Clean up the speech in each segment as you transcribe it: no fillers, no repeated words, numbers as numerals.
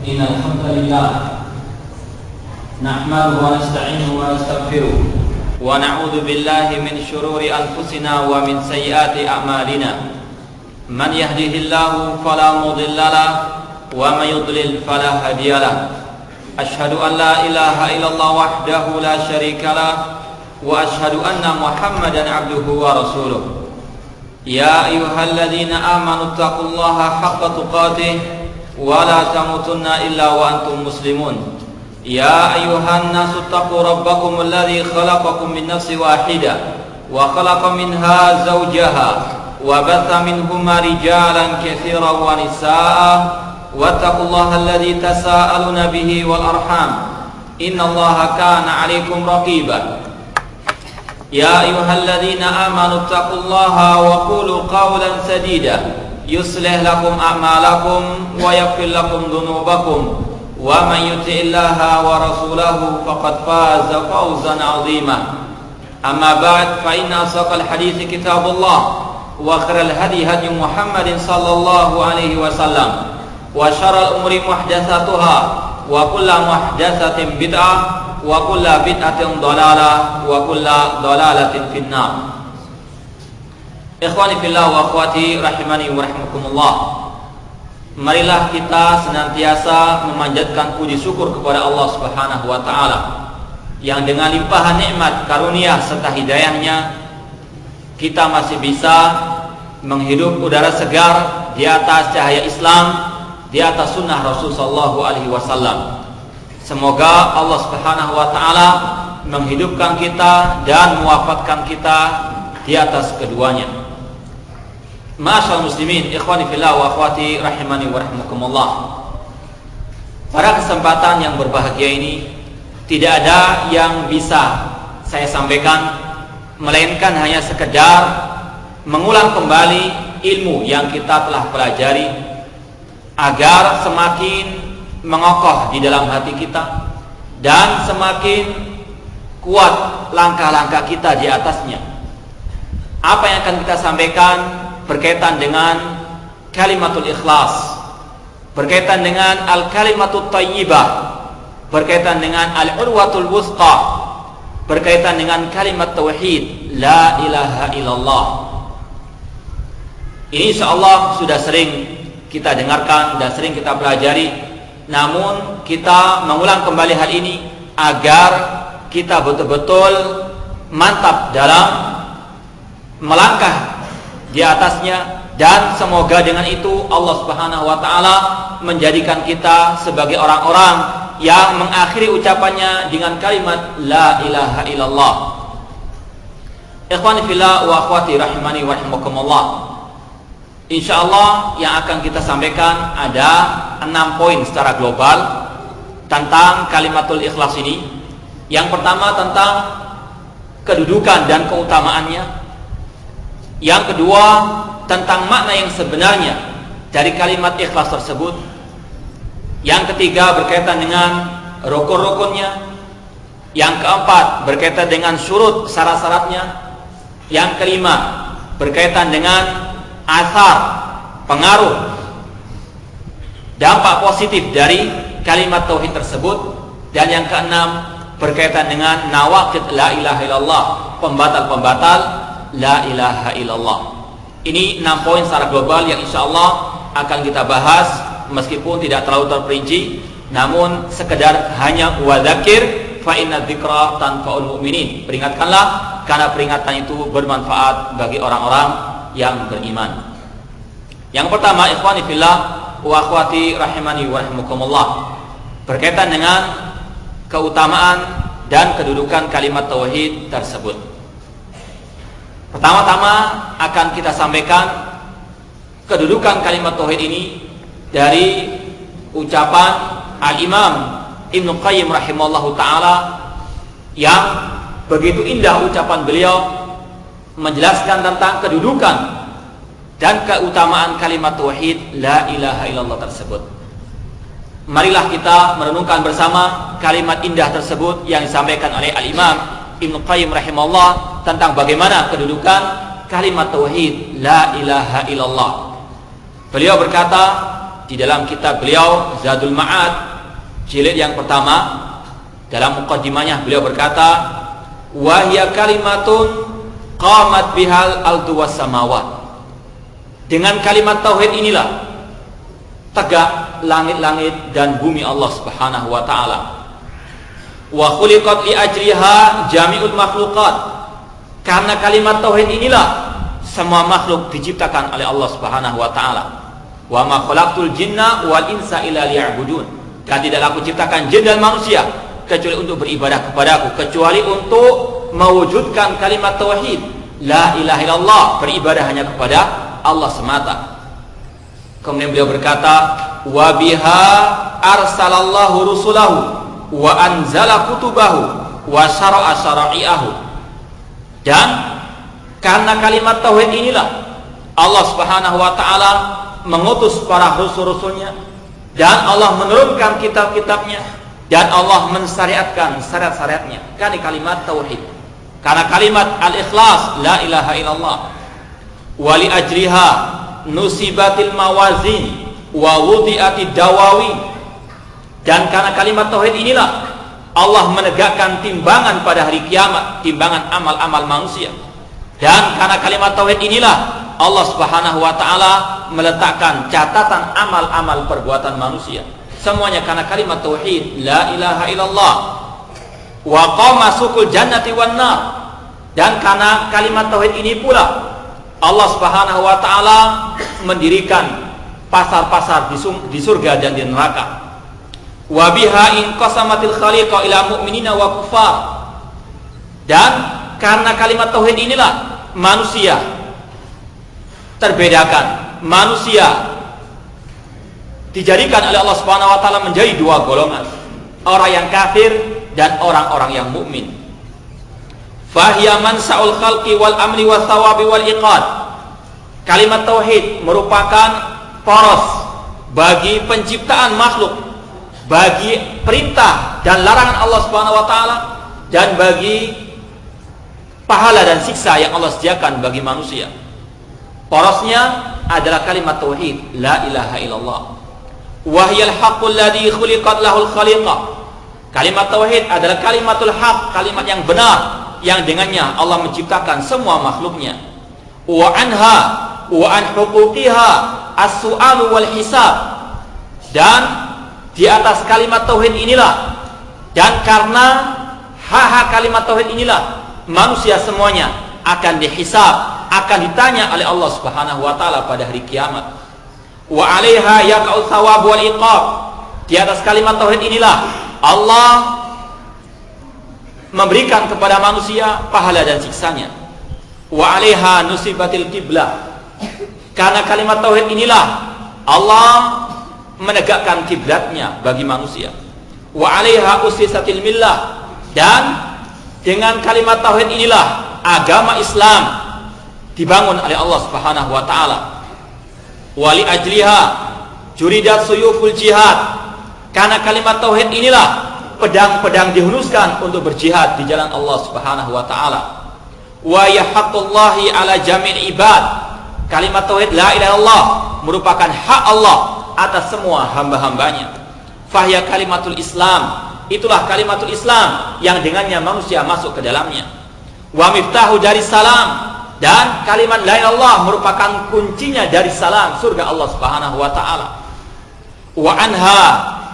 إن الحمد لله نحمده ونستعينه ونستغفره ونعوذ بالله من شرور أنفسنا ومن سيئات أعمالنا من يهده الله فلا مضل له ومن يضلل فلا هادي له أشهد أن لا إله إلا الله وحده لا شريك له وأشهد أن محمدا عبده ورسوله يا أيها الذين آمنوا اتقوا الله حق تقاته ولا تموتن إلا وأنتم مسلمون يا أيها الناس اتقوا ربكم الذي خلقكم من نفس واحدة وخلق منها زوجها وبث منهما رجالا كثيرا ونساء واتقوا الله الذي تساءلون به والأرحام إن الله كان عليكم رقيبا يا أيها الذين آمنوا اتقوا الله وقولوا قولا سديدا يصلح لكم أعمالكم ويغفر لكم ذنوبكم ومن يطع الله ورسوله فقد فاز فوزا عظيما أما بعد فإن أصدق الحديث كتاب الله وخير الهدي هدي محمد صلى الله عليه وسلم وشر الأمور محدثاتها وكل محدثة بدعة وكل بدعة ضلالة وكل ضلالة في النار. Ikhwani fillah wa akhwati rahimani wa rahimakumullah. Marilah kita senantiasa memanjatkan puji syukur kepada Allah Subhanahu wa taala yang dengan limpahan nikmat, karunia serta hidayahnya kita masih bisa menghirup udara segar di atas cahaya Islam, di atas sunnah Rasul sallallahu alaihi wasallam. Semoga Allah Subhanahu wa taala menghidupkan kita dan mewafatkan kita di atas keduanya. Ma'asyiral muslimin, ikhwani fillah wa akhwati rahimani wa rahimakumullah. Pada kesempatan yang berbahagia ini tidak ada yang bisa saya sampaikan melainkan hanya sekedar mengulang kembali ilmu yang kita telah pelajari agar semakin mengokoh di dalam hati kita dan semakin kuat langkah-langkah kita di atasnya. Apa yang akan kita sampaikan berkaitan dengan kalimatul ikhlas, berkaitan dengan al-kalimatut thayyibah, berkaitan dengan al-urwatul wuthqa, berkaitan dengan kalimat tauhid la ilaha illallah. Ini insyaallah sudah sering kita dengarkan dan sering kita pelajari, namun kita mengulang kembali hal ini agar kita betul-betul mantap dalam melangkah di atasnya, dan semoga dengan itu Allah Subhanahu wa taala menjadikan kita sebagai orang-orang yang mengakhiri ucapannya dengan kalimat la ilaha illallah. Ikhwani fillah wa akhwati rahimani wa rahimakumullah. Insyaallah yang akan kita sampaikan ada 6 poin secara global tentang kalimatul ikhlas ini. Yang pertama tentang kedudukan dan keutamaannya. Yang kedua tentang makna yang sebenarnya dari kalimat ikhlas tersebut. Yang ketiga berkaitan dengan rukun-rukunnya. Yang keempat berkaitan dengan syurut syarat-syaratnya. Yang kelima berkaitan dengan asar, pengaruh, dampak positif dari kalimat tauhid tersebut. Dan yang keenam berkaitan dengan nawaqid la ilaha illallah, pembatal-pembatal la ilaha illallah. Ini 6 poin secara global yang insyaallah akan kita bahas meskipun tidak terlalu terperinci, namun sekedar hanya wadzakir fa inna dzikra tanfa'ul mu'minin. Peringatkanlah karena peringatan itu bermanfaat bagi orang-orang yang beriman. Yang pertama, ikhwani fillah wa akhwati rahimani wa rahimakumullah, berkaitan dengan keutamaan dan kedudukan kalimat tauhid tersebut. Pertama-tama akan kita sampaikan kedudukan kalimat tauhid ini dari ucapan Al-Imam Ibnu Qayyim rahimahullahu taala yang begitu indah ucapan beliau menjelaskan tentang kedudukan dan keutamaan kalimat tauhid la ilaha illallah tersebut. Marilah kita merenungkan bersama kalimat indah tersebut yang disampaikan oleh Al-Imam Ibnu Qayyim rahimahullah tentang bagaimana kedudukan kalimat tauhid la ilaha illallah. Beliau berkata, di dalam kitab beliau Zadul Ma'ad jilid yang pertama, dalam muqaddimahnya beliau berkata, wa hiya kalimatun qamat bihal ardu was samawat. Dengan kalimat tauhid inilah tegak langit-langit dan bumi Allah Subhanahu wa taala. Wa khuliqat li ajriha jami'ul makhluqat. Karena kalimat tauhid inilah semua makhluk diciptakan oleh Allah Subhanahu wa taala. Wa ma khalaqtul jinna wal insa illa liya'budun. Dan tidaklah aku ciptakan jin dan manusia kecuali untuk beribadah kepadaku, kecuali untuk mewujudkan kalimat tauhid la ilaha illallah, beribadah hanya kepada Allah semata. Kemudian beliau berkata, wa biha arsalallahu rusulahu wa anzala kutubahu wa syara'a syara'i'ahu. Dan karena kalimat tauhid inilah Allah Subhanahu wa taala mengutus para rasul-rasulnya, dan Allah menurunkan kitab-kitabnya, dan Allah mensyariatkan syariat-syariatnya. Karena kalimat tauhid, karena kalimat al-ikhlas la ilaha illallah. Wali ajriha nusibatil mawazin wa wudi'atid dawawi. Dan karena kalimat tauhid inilah Allah menegakkan timbangan pada hari kiamat, timbangan amal-amal manusia. Dan karena kalimat tauhid inilah Allah Subhanahu wa taala meletakkan catatan amal-amal perbuatan manusia. Semuanya karena kalimat tauhid la ilaha illallah. Wa qama sukul jannati wan nar. Dan karena kalimat tauhid ini pula Allah Subhanahu wa taala mendirikan pasar-pasar di surga dan di neraka. Wa biha in qasamatil khaliqa ila mu'minina wa kuffar. Dan karena kalimat tauhid inilah manusia terbedakan. Manusia dijadikan oleh Allah Subhanahu wa taala menjadi dua golongan, orang yang kafir dan orang-orang yang mukmin. Fahiya mansa'ul khalqi wal amri was thawabi wal iqad. Kalimat tauhid merupakan poros bagi penciptaan makhluk, bagi perintah dan larangan Allah Subhanahu wa taala, dan bagi pahala dan siksa yang Allah sediakan bagi manusia. Porosnya adalah kalimat tauhid la ilaha illallah. Wa hiyal haqqul ladzi khuliqat lahul khaliqah. Kalimat tauhid adalah kalimatul haq, kalimat yang benar yang dengannya Allah menciptakan semua makhluknya. Wa anha wa an huquqiha as-su'alu wal hisab. Dan di atas kalimat tauhid inilah, dan karena hak-hak kalimat tauhid inilah, manusia semuanya akan dihisab, akan ditanya oleh Allah Subhanahu wa taala pada hari kiamat. Wa 'alaiha yaqa'u thawab wal iqab. Di atas kalimat tauhid inilah Allah memberikan kepada manusia pahala dan siksanya. Wa 'alaiha nusibatil qiblah. Karena kalimat tauhid inilah Allah menegakkan kiblatnya bagi manusia. Wa 'alaiha usisatil millah. Dan dengan kalimat tauhid inilah agama Islam dibangun oleh Allah Subhanahu wa taala. Wali ajliha juridat suyuful jihad. Karena kalimat tauhid inilah pedang-pedang dihunuskan untuk berjihad di jalan Allah Subhanahu wa taala. Wa yahaqqullahi ala jami'il ibad. Kalimat tauhid la ilaha illallah merupakan hak Allah atas semua hamba-hambanya. Fahiya kalimatul Islam. Itulah kalimatul Islam yang dengannya manusia masuk ke dalamnya. Wa miftahu dari salam. Dan kalimat la ilaha illallah merupakan kuncinya dari salam surga Allah Subhanahu wa taala. Wa anha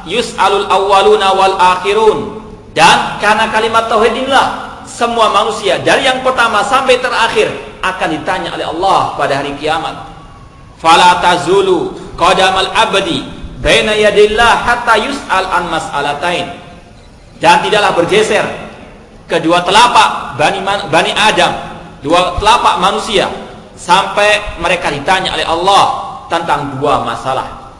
yus'alul awwaluna wal akhirun. Dan karena kalimat tauhid inilah semua manusia dari yang pertama sampai terakhir akan ditanya oleh Allah pada hari kiamat. Fala tazulu qadamal abdi baina yadillah hatta yus'al an mas'alatain. Dan tidaklah bergeser kedua telapak Bani Adam, dua telapak manusia, sampai mereka ditanya oleh Allah tentang dua masalah.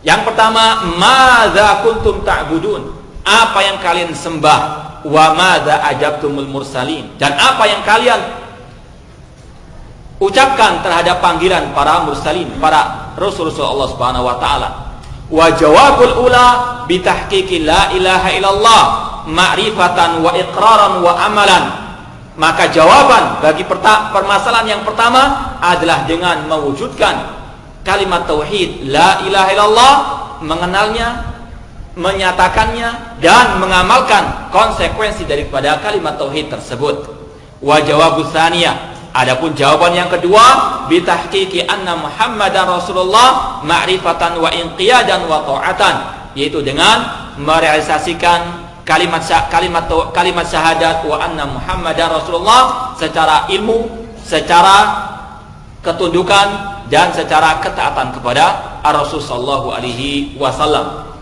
Yang pertama, madza kuntum ta'budun? Apa yang kalian sembah? Wa madza ajabtumul mursalin? Dan apa yang kalian ucapkan terhadap panggilan para mursalin, para rasul-rasul Allah Subhanahu wa taala? Wa jawabul ula bitahqiqi la ilaha illallah ma'rifatan wa iqraran wa amalan. Maka jawaban bagi permasalahan yang pertama adalah dengan mewujudkan kalimat tauhid la ilaha illallah, mengenalnya, menyatakannya, dan mengamalkan konsekuensi daripada kalimat tauhid tersebut. Wa jawabus tsaniyah, adapun jawaban yang kedua, bitahqiqi anna Muhammadan Rasulullah ma'rifatan wa inqiyadan wa ta'atan, yaitu dengan merealisasikan kalimat syahadat wa anna Muhammadan Rasulullah secara ilmu, secara ketundukan, dan secara ketaatan kepada Rasul sallallahu alaihi wasallam.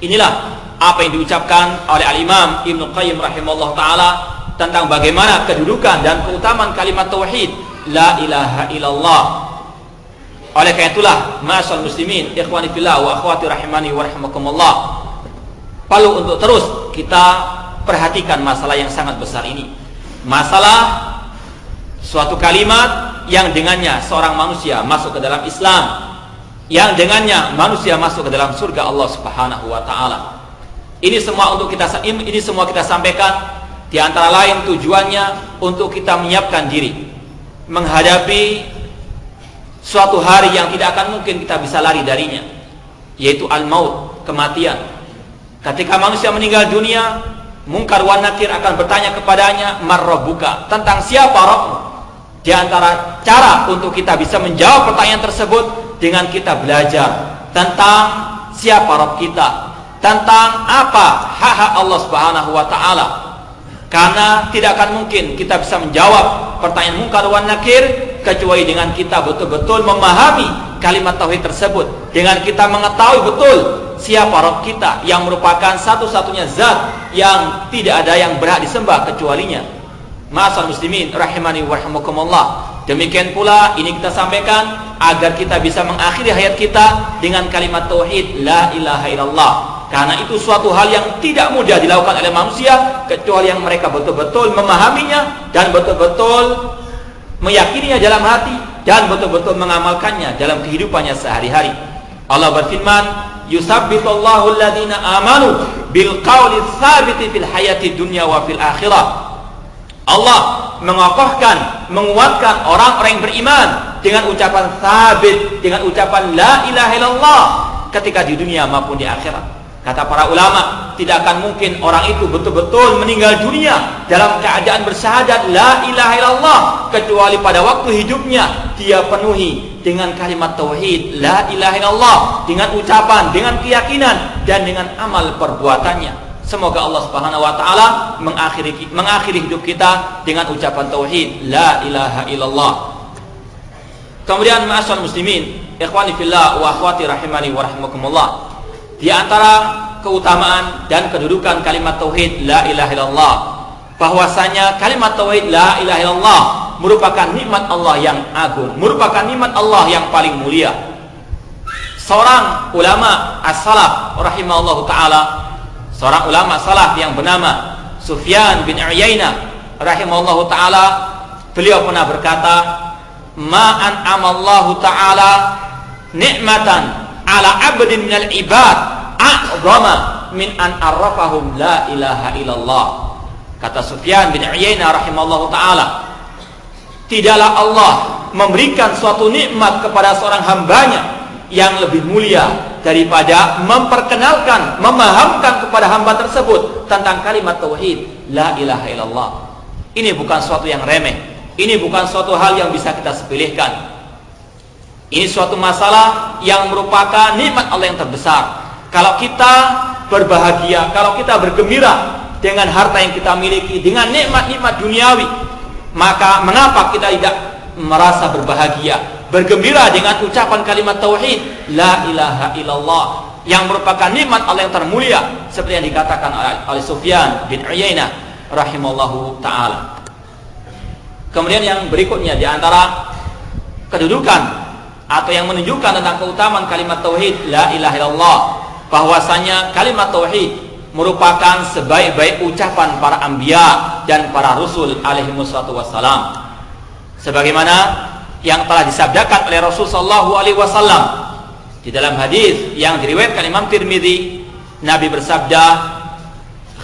Inilah apa yang diucapkan oleh Al-Imam Ibnu Qayyim rahimahullah ta'ala tentang bagaimana kedudukan dan keutamaan kalimat tauhid la ilaha illallah. Oleh karena itulah, ma'asyiral muslimin, ikhwani fillah wa akhwati rahimani wa rahimakumullah, perlu untuk terus kita perhatikan masalah yang sangat besar ini. Masalah suatu kalimat yang dengannya seorang manusia masuk ke dalam Islam, yang dengannya manusia masuk ke dalam surga Allah Subhanahu wa taala. Ini semua kita sampaikan di antara lain tujuannya untuk kita menyiapkan diri menghadapi suatu hari yang tidak akan mungkin kita bisa lari darinya, yaitu al-maut, kematian. Ketika manusia meninggal dunia, Munkar wan Nakir akan bertanya kepadanya, "Man rabbuka?" tentang siapa Rabbmu. Di antara cara untuk kita bisa menjawab pertanyaan tersebut dengan kita belajar tentang siapa Rabb kita, tentang apa hak-hak Allah Subhanahu wa taala. Karena tidak akan mungkin kita bisa menjawab pertanyaan Munkar wan Nakir kecuali dengan kita betul-betul memahami kalimat tauhid tersebut, dengan kita mengetahui betul siapa Rabb kita yang merupakan satu-satunya zat yang tidak ada yang berhak disembah kecualinya. Ma'asyiral muslimin rahimani wa rahimakumullah. Demikian pula ini kita sampaikan agar kita bisa mengakhiri hayat kita dengan kalimat tauhid la ilaha illallah. Karena itu suatu hal yang tidak mudah dilakukan oleh manusia kecuali yang mereka betul-betul memahaminya dan betul-betul meyakininya dalam hati dan betul-betul mengamalkannya dalam kehidupannya sehari-hari. Allah berfirman, "Yusabbitullahu alladziina aamanu bil qawli tsabiti fil hayati dunya wa fil akhirah." Allah mengokohkan, menguatkan orang-orang yang beriman dengan ucapan sabit, dengan ucapan la ilaha illallah ketika di dunia maupun di akhirat. Kata para ulama, tidak akan mungkin orang itu betul-betul meninggal dunia dalam keadaan bersyahadat la ilaha illallah kecuali pada waktu hidupnya dia penuhi dengan kalimat tauhid la ilaha illallah, dengan ucapan, dengan keyakinan, dan dengan amal perbuatannya. Semoga Allah Subhanahu wa taala mengakhiri hidup kita dengan ucapan tauhid la ilaha illallah. Kemudian ma'asyiral muslimin, ikhwani fillah wa akhwati rahimani wa rahimakumullah, di antara keutamaan dan kedudukan kalimat tauhid la ilaha illallah, bahwasanya kalimat tauhid la ilaha illallah merupakan nikmat Allah yang agung, merupakan nikmat Allah yang paling mulia. Seorang ulama as-salaf rahimahullahu taala, seorang ulama salaf yang bernama Sufyan bin Uyainah rahimahullahu taala, beliau pernah berkata, "Ma an'amallahu taala ni'matan ala 'abdin minal ibad a'zama min an arrafahum la ilaha illallah." Kata Sufyan bin Uyainah rahimahullahu taala, tidaklah Allah memberikan suatu nikmat kepada seorang hambanya yang lebih mulia daripada memperkenalkan, memahamkan kepada hamba tersebut tentang kalimat tauhid la ilaha illallah. Ini bukan suatu yang remeh, ini bukan suatu hal yang bisa kita sepelekan. Ini suatu masalah yang merupakan nikmat Allah yang terbesar. Kalau kita berbahagia, kalau kita bergembira dengan harta yang kita miliki, dengan nikmat-nikmat duniawi, maka mengapa kita tidak merasa berbahagia, bergembira dengan ucapan kalimat tauhid la ilaha illallah yang merupakan nikmat Allah yang termulia seperti yang dikatakan oleh Sufyan bin Uyainah rahimallahu taala. Kemudian yang berikutnya di antara kedudukan atau yang menunjukkan tentang keutamaan kalimat tauhid la ilaha illallah, bahwasanya kalimat tauhid merupakan sebaik-baik ucapan para anbiya dan para rasul alaihi wassalam. Sebagaimana yang telah disabdakan oleh Rasul sallallahu alaihi wasallam di dalam hadis yang diriwayatkan Imam Tirmidzi, Nabi bersabda,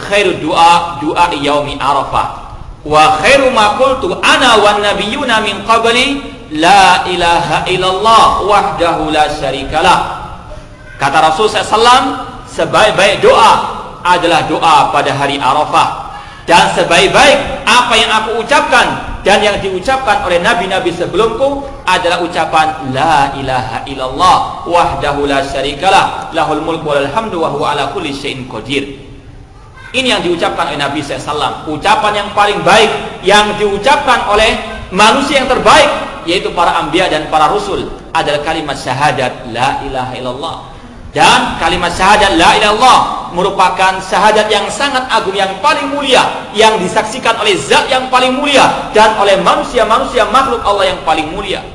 "Khairu du'a yaumi Arafah, wa khairu ma qultu ana wan nabiyyuna min qabli la ilaha illallah wahdahu la syarikalah. Kata Rasul SAW, sebaik-baik doa adalah doa pada hari Arafah, dan sebaik-baik apa yang aku ucapkan dan yang diucapkan oleh nabi-nabi sebelumku adalah ucapan la ilaha illallah wahdahu la syarikalah lahul mulku walal hamdu wa huwa ala kulli syai'in qadir. Ini yang diucapkan oleh Nabi SAW, ucapan yang paling baik yang diucapkan oleh manusia yang terbaik, yaitu para anbiya dan para rasul, adalah kalimat syahadat la ilaha illallah. Dan kalimat syahadat la ilaha illallah merupakan syahadat yang sangat agung, yang paling mulia, yang disaksikan oleh zat yang paling mulia dan oleh manusia-manusia makhluk Allah yang paling mulia.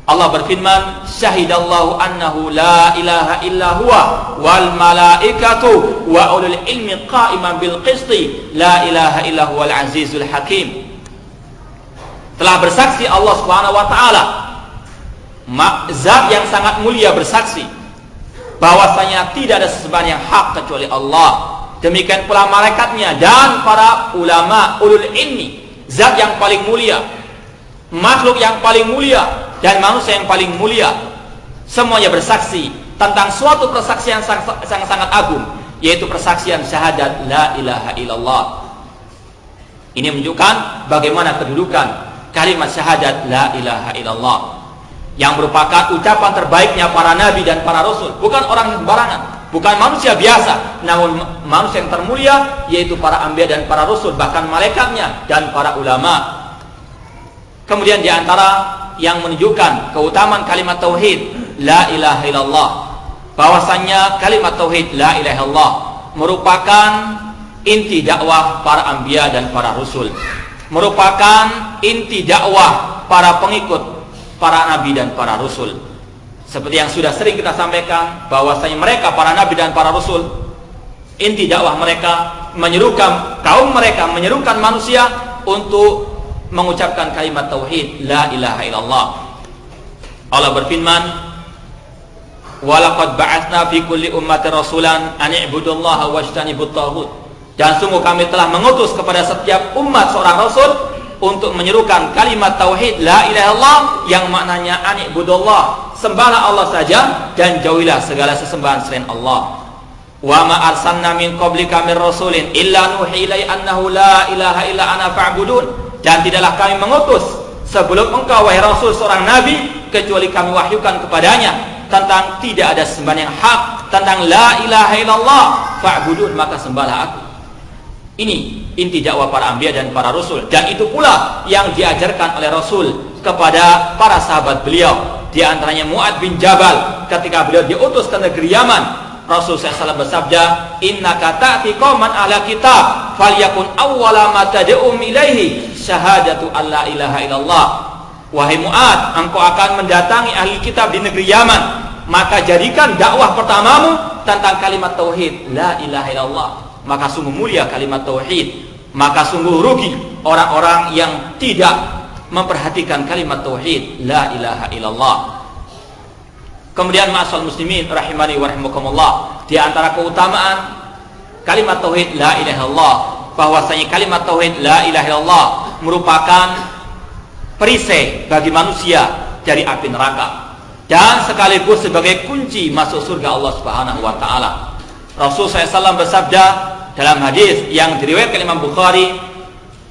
Allah berfirman, syahidallahu annahu la ilaha illa huwa wal malaikatu wa ulul ilmi qa'iman bil qisti la ilaha illa huwal azizul hakim. Telah bersaksi Allah Subhanahu wa taala, zat yang sangat mulia bersaksi bahwasanya tidak ada sesembahan yang hak kecuali Allah. Demikian pula malaikatnya dan para ulama ulul ilmi, zat yang paling mulia, makhluk yang paling mulia dan manusia yang paling mulia, semuanya bersaksi tentang suatu persaksian yang sangat agung, yaitu persaksian syahadat la ilaha illallah. Ini menunjukkan bagaimana kedudukan kalimat syahadat la ilaha illallah, yang merupakan ucapan terbaiknya para nabi dan para rasul. Bukan orang sembarangan, bukan manusia biasa, namun manusia yang termulia, yaitu para anbiya dan para rasul, bahkan malaikatnya dan para ulama. Kemudian di antara yang menunjukkan keutamaan kalimat tauhid la ilaha illallah, bahwasanya kalimat tauhid la ilaha illallah merupakan inti dakwah para anbiya dan para rasul, merupakan inti dakwah para pengikut para nabi dan para rasul. Seperti yang sudah sering kita sampaikan, bahwasanya mereka para nabi dan para rasul, inti dakwah mereka menyerukan kaum mereka, menyerukan manusia untuk mengucapkan kalimat tauhid la ilaha illallah. Allah berfirman, walaqad ba'atsna fi kulli ummatin rasulan an i'budullaha wajtanibut taghut. Dan sungguh kami telah mengutus kepada setiap umat seorang rasul untuk menyerukan kalimat tauhid la ilaha illallah, yang maknanya an i'budullah, sembahlah Allah saja dan jauhilah segala sesembahan selain Allah. Wa ma arsalna min qablika min rasulin illa nuhi ilaihi annahu la ilaha illa ana fa'budun. Dan tidaklah kami mengutus sebelum engkau wahai Rasul seorang Nabi, kecuali kami wahyukan kepadanya tentang tidak ada sembahan yang hak, tentang la ilaha illallah fa'budun, maka sembahlah aku. Ini inti dakwah para anbiya dan para rasul, dan itu pula yang diajarkan oleh Rasul kepada para sahabat beliau. Di antaranya Mu'adz bin Jabal, ketika beliau diutus ke negeri Yaman, Rasul SAW bersabda, innaka ta'ti qauman ahla kitab falyakun awwala ma tad'um ilaihi syahadatu alla ilaha illallah. Wahai Mu'adz, engkau akan mendatangi ahli kitab di negeri Yaman, maka jadikan dakwah pertamamu tentang kalimat tauhid la ilaha illallah. Maka sungguh mulia kalimat tauhid, maka sungguh rugi orang-orang yang tidak memperhatikan kalimat tauhid la ilaha illallah. Kemudian ma'asal muslimin rahimani wa rahimakumullah, di antara keutamaan kalimat tauhid la ilaha illallah, bahwasanya kalimat tauhid la ilaha illallah merupakan perisai bagi manusia dari api neraka, dan sekaligus sebagai kunci masuk surga Allah Subhanahu wa taala. Rasul SAW bersabda dalam hadis yang diriwayatkan Imam Bukhari,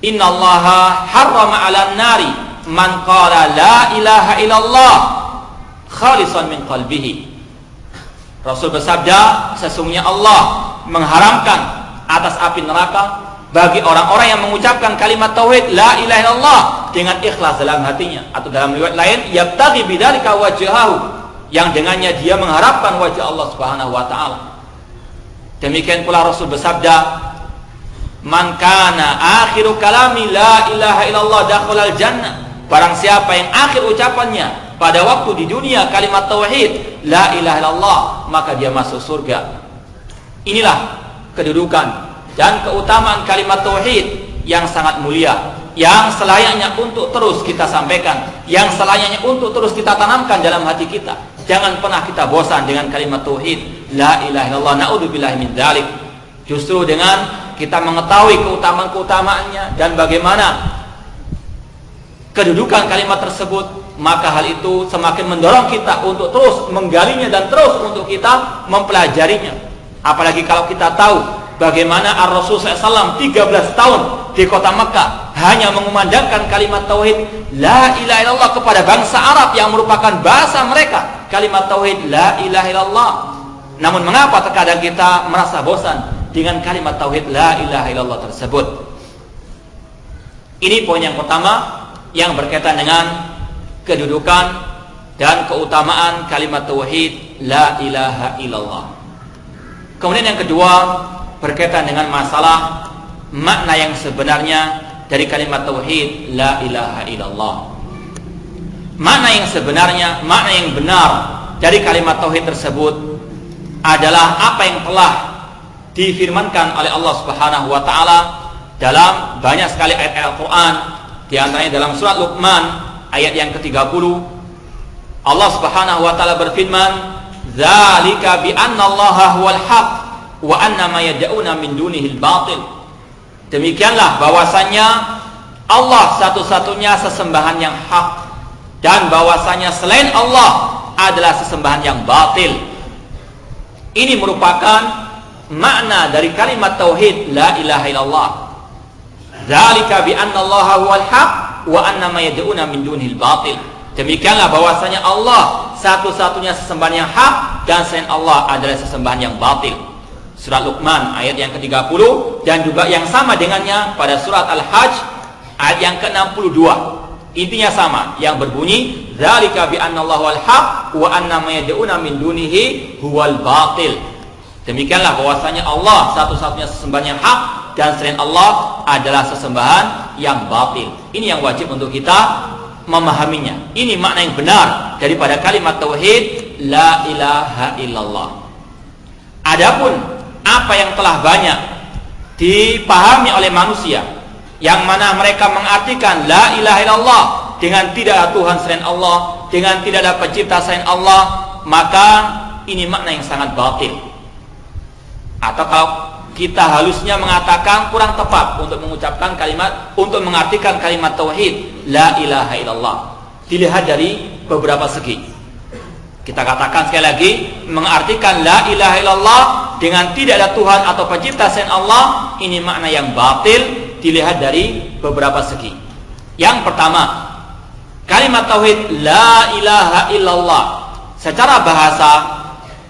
innallaha harrama 'alan nari man qala la ilaha illallah khalisan min qalbihi. Rasul bersabda, sesungguhnya Allah mengharamkan atas api neraka bagi orang-orang yang mengucapkan kalimat tauhid la ilaha illallah dengan ikhlas dalam hatinya, atau dalam riwayat lain yabtaghi bidzalika wajhahu, yang dengannya dia mengharapkan wajah Allah Subhanahu wa taala. Demikian pula Rasul bersabda, man kana akhiru kalami la ilaha illallah dakhalal jannah. Barang siapa yang akhir ucapannya pada waktu di dunia kalimat tauhid la ilaha illallah, maka dia masuk surga. Inilah kedudukan dan keutamaan kalimat tauhid yang sangat mulia, yang selayaknya untuk terus kita sampaikan, yang selayaknya untuk terus kita tanamkan dalam hati kita. Jangan pernah kita bosan dengan kalimat tauhid la ilaha illallah, naudzubillahi min dzalik. Justru dengan kita mengetahui keutamaan-keutamaannya dan bagaimana kedudukan kalimat tersebut, maka hal itu semakin mendorong kita untuk terus menggalinya dan terus untuk kita mempelajarinya. Apalagi kalau kita tahu bagaimana Ar-Rasul SAW 13 tahun di kota Mekah hanya mengumandangkan kalimat tauhid la ilaha illallah kepada bangsa Arab yang merupakan bahasa mereka, kalimat tauhid la ilaha illallah. Namun mengapa terkadang kita merasa bosan dengan kalimat tauhid la ilaha illallah tersebut? Ini poin yang pertama yang berkaitan dengan kedudukan dan keutamaan kalimat tauhid la ilaha illallah. Kemudian yang kedua berkaitan dengan masalah makna yang sebenarnya dari kalimat tauhid la ilaha illallah. Makna yang sebenarnya, makna yang benar dari kalimat tauhid tersebut adalah apa yang telah difirmankan oleh Allah Subhanahu wa taala dalam banyak sekali ayat-ayat Al-Qur'an, di antaranya dalam surat Luqman ayat yang ke-30. Allah Subhanahu wa taala berfirman, "Dzalika bi annallaha huwal haq wa anna ma yad'una min dunihi al-batil." Demikianlah bahwasannya Allah satu-satunya sesembahan yang hak dan bahwasannya selain Allah adalah sesembahan yang batil. Ini merupakan makna dari kalimat tauhid la ilaha illallah. Dzalika bi annallaha huwal haq wa anna ma yad'una min dunihi al-batil. Demikianlah bahwasanya Allah satu-satunya sesembahan yang hak dan selain Allah adalah sesembahan yang batil. Surat Luqman ayat yang ke-30 dan juga yang sama dengannya pada surat Al-Hajj ayat yang ke-62. Intinya sama, yang berbunyi dzalika bi annallaha wal haq wa anna ma yad'una min dunihi huwal batil. Demikianlah bahwasanya Allah satu-satunya sesembahan yang hak dan selain Allah adalah sesembahan yang batil. Ini yang wajib untuk kita memahaminya. Ini makna yang benar daripada kalimat tauhid la ilaha illallah. Adapun apa yang telah banyak dipahami oleh manusia, yang mana mereka mengartikan la ilaha illallah dengan tidak ada Tuhan selain Allah, dengan tidak ada pencipta selain Allah, maka ini makna yang sangat batil. Atau kalau kita halusnya mengatakan kurang tepat untuk mengucapkan kalimat, untuk mengartikan kalimat tauhid la ilaha illallah. Dilihat dari beberapa segi. Kita katakan sekali lagi, mengartikan la ilaha illallah dengan tidak ada Tuhan atau pencipta selain Allah, ini makna yang batil dilihat dari beberapa segi. Yang pertama, kalimat tauhid la ilaha illallah secara bahasa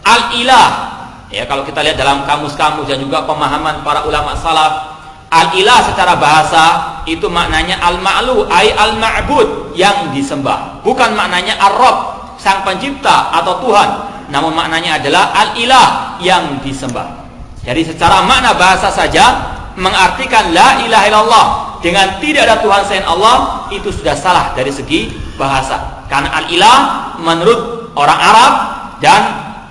al-ilah, ya kalau kita lihat dalam kamus-kamus dan juga pemahaman para ulama salaf, al-ilah secara bahasa itu maknanya al-ma'lu ay al-ma'bud, yang disembah. Bukan maknanya ar-rabb, sang pencipta atau Tuhan, namun maknanya adalah al-ilah, yang disembah. Jadi secara makna bahasa saja mengartikan la ilaha illallah dengan tidak ada Tuhan selain Allah itu sudah salah dari segi bahasa. Karena al-ilah menurut orang Arab, dan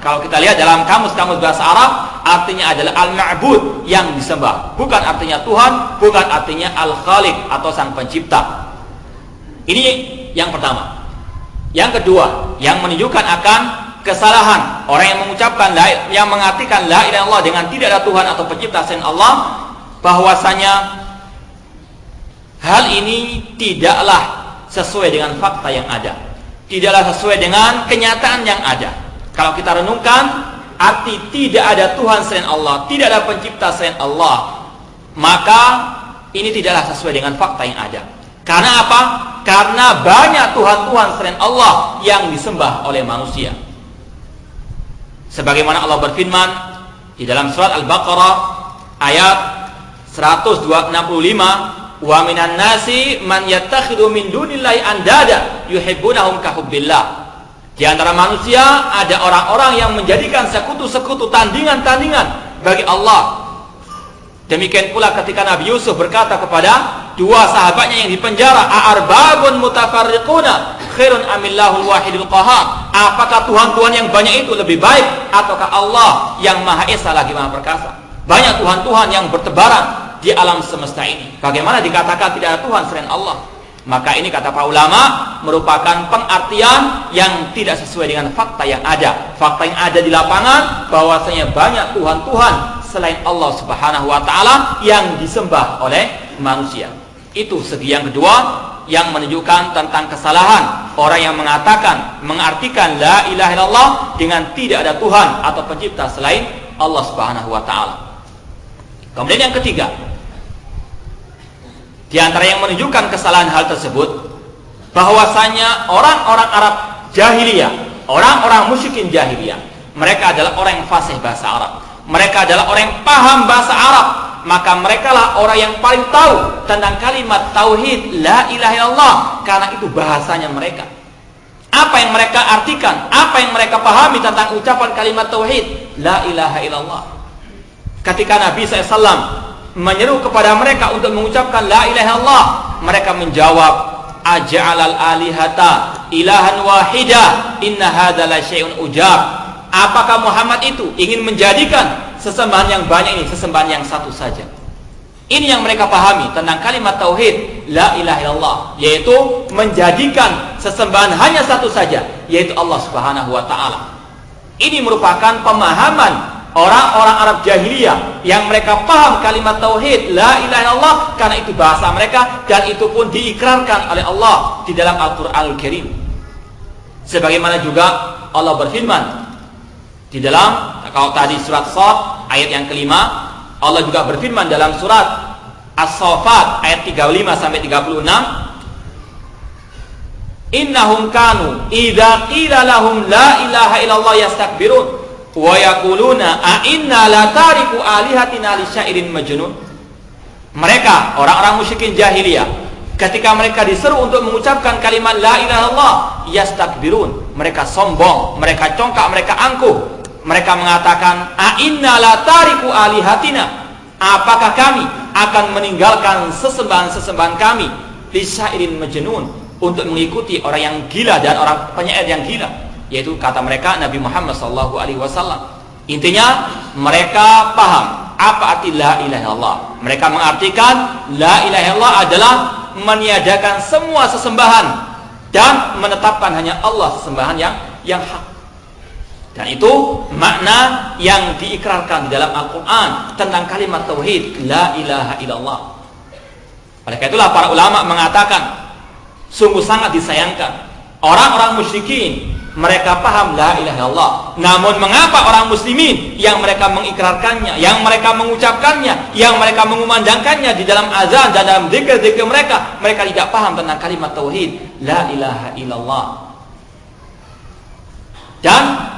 kalau kita lihat dalam kamus-kamus bahasa Arab, artinya adalah al-ma'bud, yang disembah. Bukan artinya Tuhan, bukan artinya al-khaliq atau sang pencipta. Ini yang pertama. Yang kedua, yang menunjukkan akan kesalahan orang yang mengucapkan yang mengartikan la ilaha illallah dengan tidak ada Tuhan atau pencipta selain Allah, bahwasanya hal ini tidaklah sesuai dengan fakta yang ada, tidaklah sesuai dengan kenyataan yang ada. Kalau kita renungkan arti tidak ada Tuhan selain Allah, tidak ada pencipta selain Allah, maka ini tidaklah sesuai dengan fakta yang ada. Karena apa? Karena banyak Tuhan-Tuhan selain Allah yang disembah oleh manusia. Sebagaimana Allah berfirman di dalam surat Al-Baqarah ayat 165, wa minan nasi man yattakhidhu min dunillahi andada yuhibbunahum kahubbillah. Di antara manusia ada orang-orang yang menjadikan sekutu-sekutu, tandingan-tandingan bagi Allah. Demikian pula ketika Nabi Yusuf berkata kepada dua sahabatnya yang dipenjara, a'arbabun mutafarriquna khairun amillahul wahidul qahar. Apakah Tuhan-Tuhan yang banyak itu lebih baik ataukah Allah yang Maha Esa lagi Maha Perkasa? Banyak Tuhan-Tuhan yang bertebaran di alam semesta ini. Bagaimana dikatakan tidak ada Tuhan selain Allah? Maka ini kata para ulama merupakan pengartian yang tidak sesuai dengan fakta yang ada. Fakta yang ada di lapangan bahwasanya banyak Tuhan-Tuhan selain Allah Subhanahu wa taala yang disembah oleh manusia. Itu segi yang kedua yang menunjukkan tentang kesalahan orang yang mengartikan la ilaha illallah dengan tidak ada Tuhan atau pencipta selain Allah Subhanahu wa taala. Kemudian yang ketiga, di antara yang menunjukkan kesalahan hal tersebut, bahwasanya orang-orang Arab jahiliyah, orang-orang musyrikin jahiliyah, mereka adalah orang yang fasih bahasa Arab. Mereka adalah orang yang paham bahasa Arab. Maka mereka lah orang yang paling tahu tentang kalimat tauhid la ilaha illallah, karena itu bahasanya mereka. Apa yang mereka artikan, apa yang mereka pahami tentang ucapan kalimat tauhid la ilaha illallah. Ketika Nabi SAW menyeru kepada mereka untuk mengucapkan la ilaha illallah, mereka menjawab, aja'alal alihata ilahan wahida inna hadza la syai'un ujab. Apakah Muhammad itu ingin menjadikan sesembahan yang banyak ini sesembahan yang satu saja? Ini yang mereka pahami tentang kalimat tauhid la ilaha illallah, yaitu menjadikan sesembahan hanya satu saja, yaitu Allah Subhanahu wa taala. Ini merupakan pemahaman orang-orang Arab jahiliyah yang mereka paham kalimat tauhid la ilaha illallah karena itu bahasa mereka, dan itu pun diikrarkan oleh Allah di dalam Al-Qur'anul Karim. Sebagaimana juga Allah berfirman di dalam, kalau tadi surat Shad ayat yang kelima, Allah juga berfirman dalam surat As-Saffat ayat 35 sampai 36, innahum kanu idza qila lahum la ilaha illallah yastakbirun wa yaquluna a inna la tariku alihatina li syairin majnun. Mereka orang-orang musyrikin jahiliyah, ketika mereka diseru untuk mengucapkan kalimat la ilaha illallah, yastakbirun, mereka sombong, mereka congkak, mereka angkuh. Mereka mengatakan, a inna la tariku alihatina, apakah kami akan meninggalkan sesembahan-sesembahan kami li syairin majnun, untuk mengikuti orang yang gila dan orang penyair yang gila, yaitu kata mereka Nabi Muhammad SAW. Intinya mereka paham apa arti la ilaha illallah. Mereka mengartikan la ilaha illallah adalah meniadakan semua sesembahan dan menetapkan hanya Allah sesembahan yang hak. Dan itu makna yang diikrarkan di dalam Al-Quran tentang kalimat tauhid la ilaha illallah. Oleh karena itulah para ulama mengatakan, sungguh sangat disayangkan orang-orang musyrikin mereka paham la ilaha illallah, namun mengapa orang muslimin yang mereka mengikrarkannya, yang mereka mengucapkannya, yang mereka mengumandangkannya di dalam azan dan dalam zikir-zikir mereka tidak paham tentang kalimat tauhid la ilaha illallah. Dan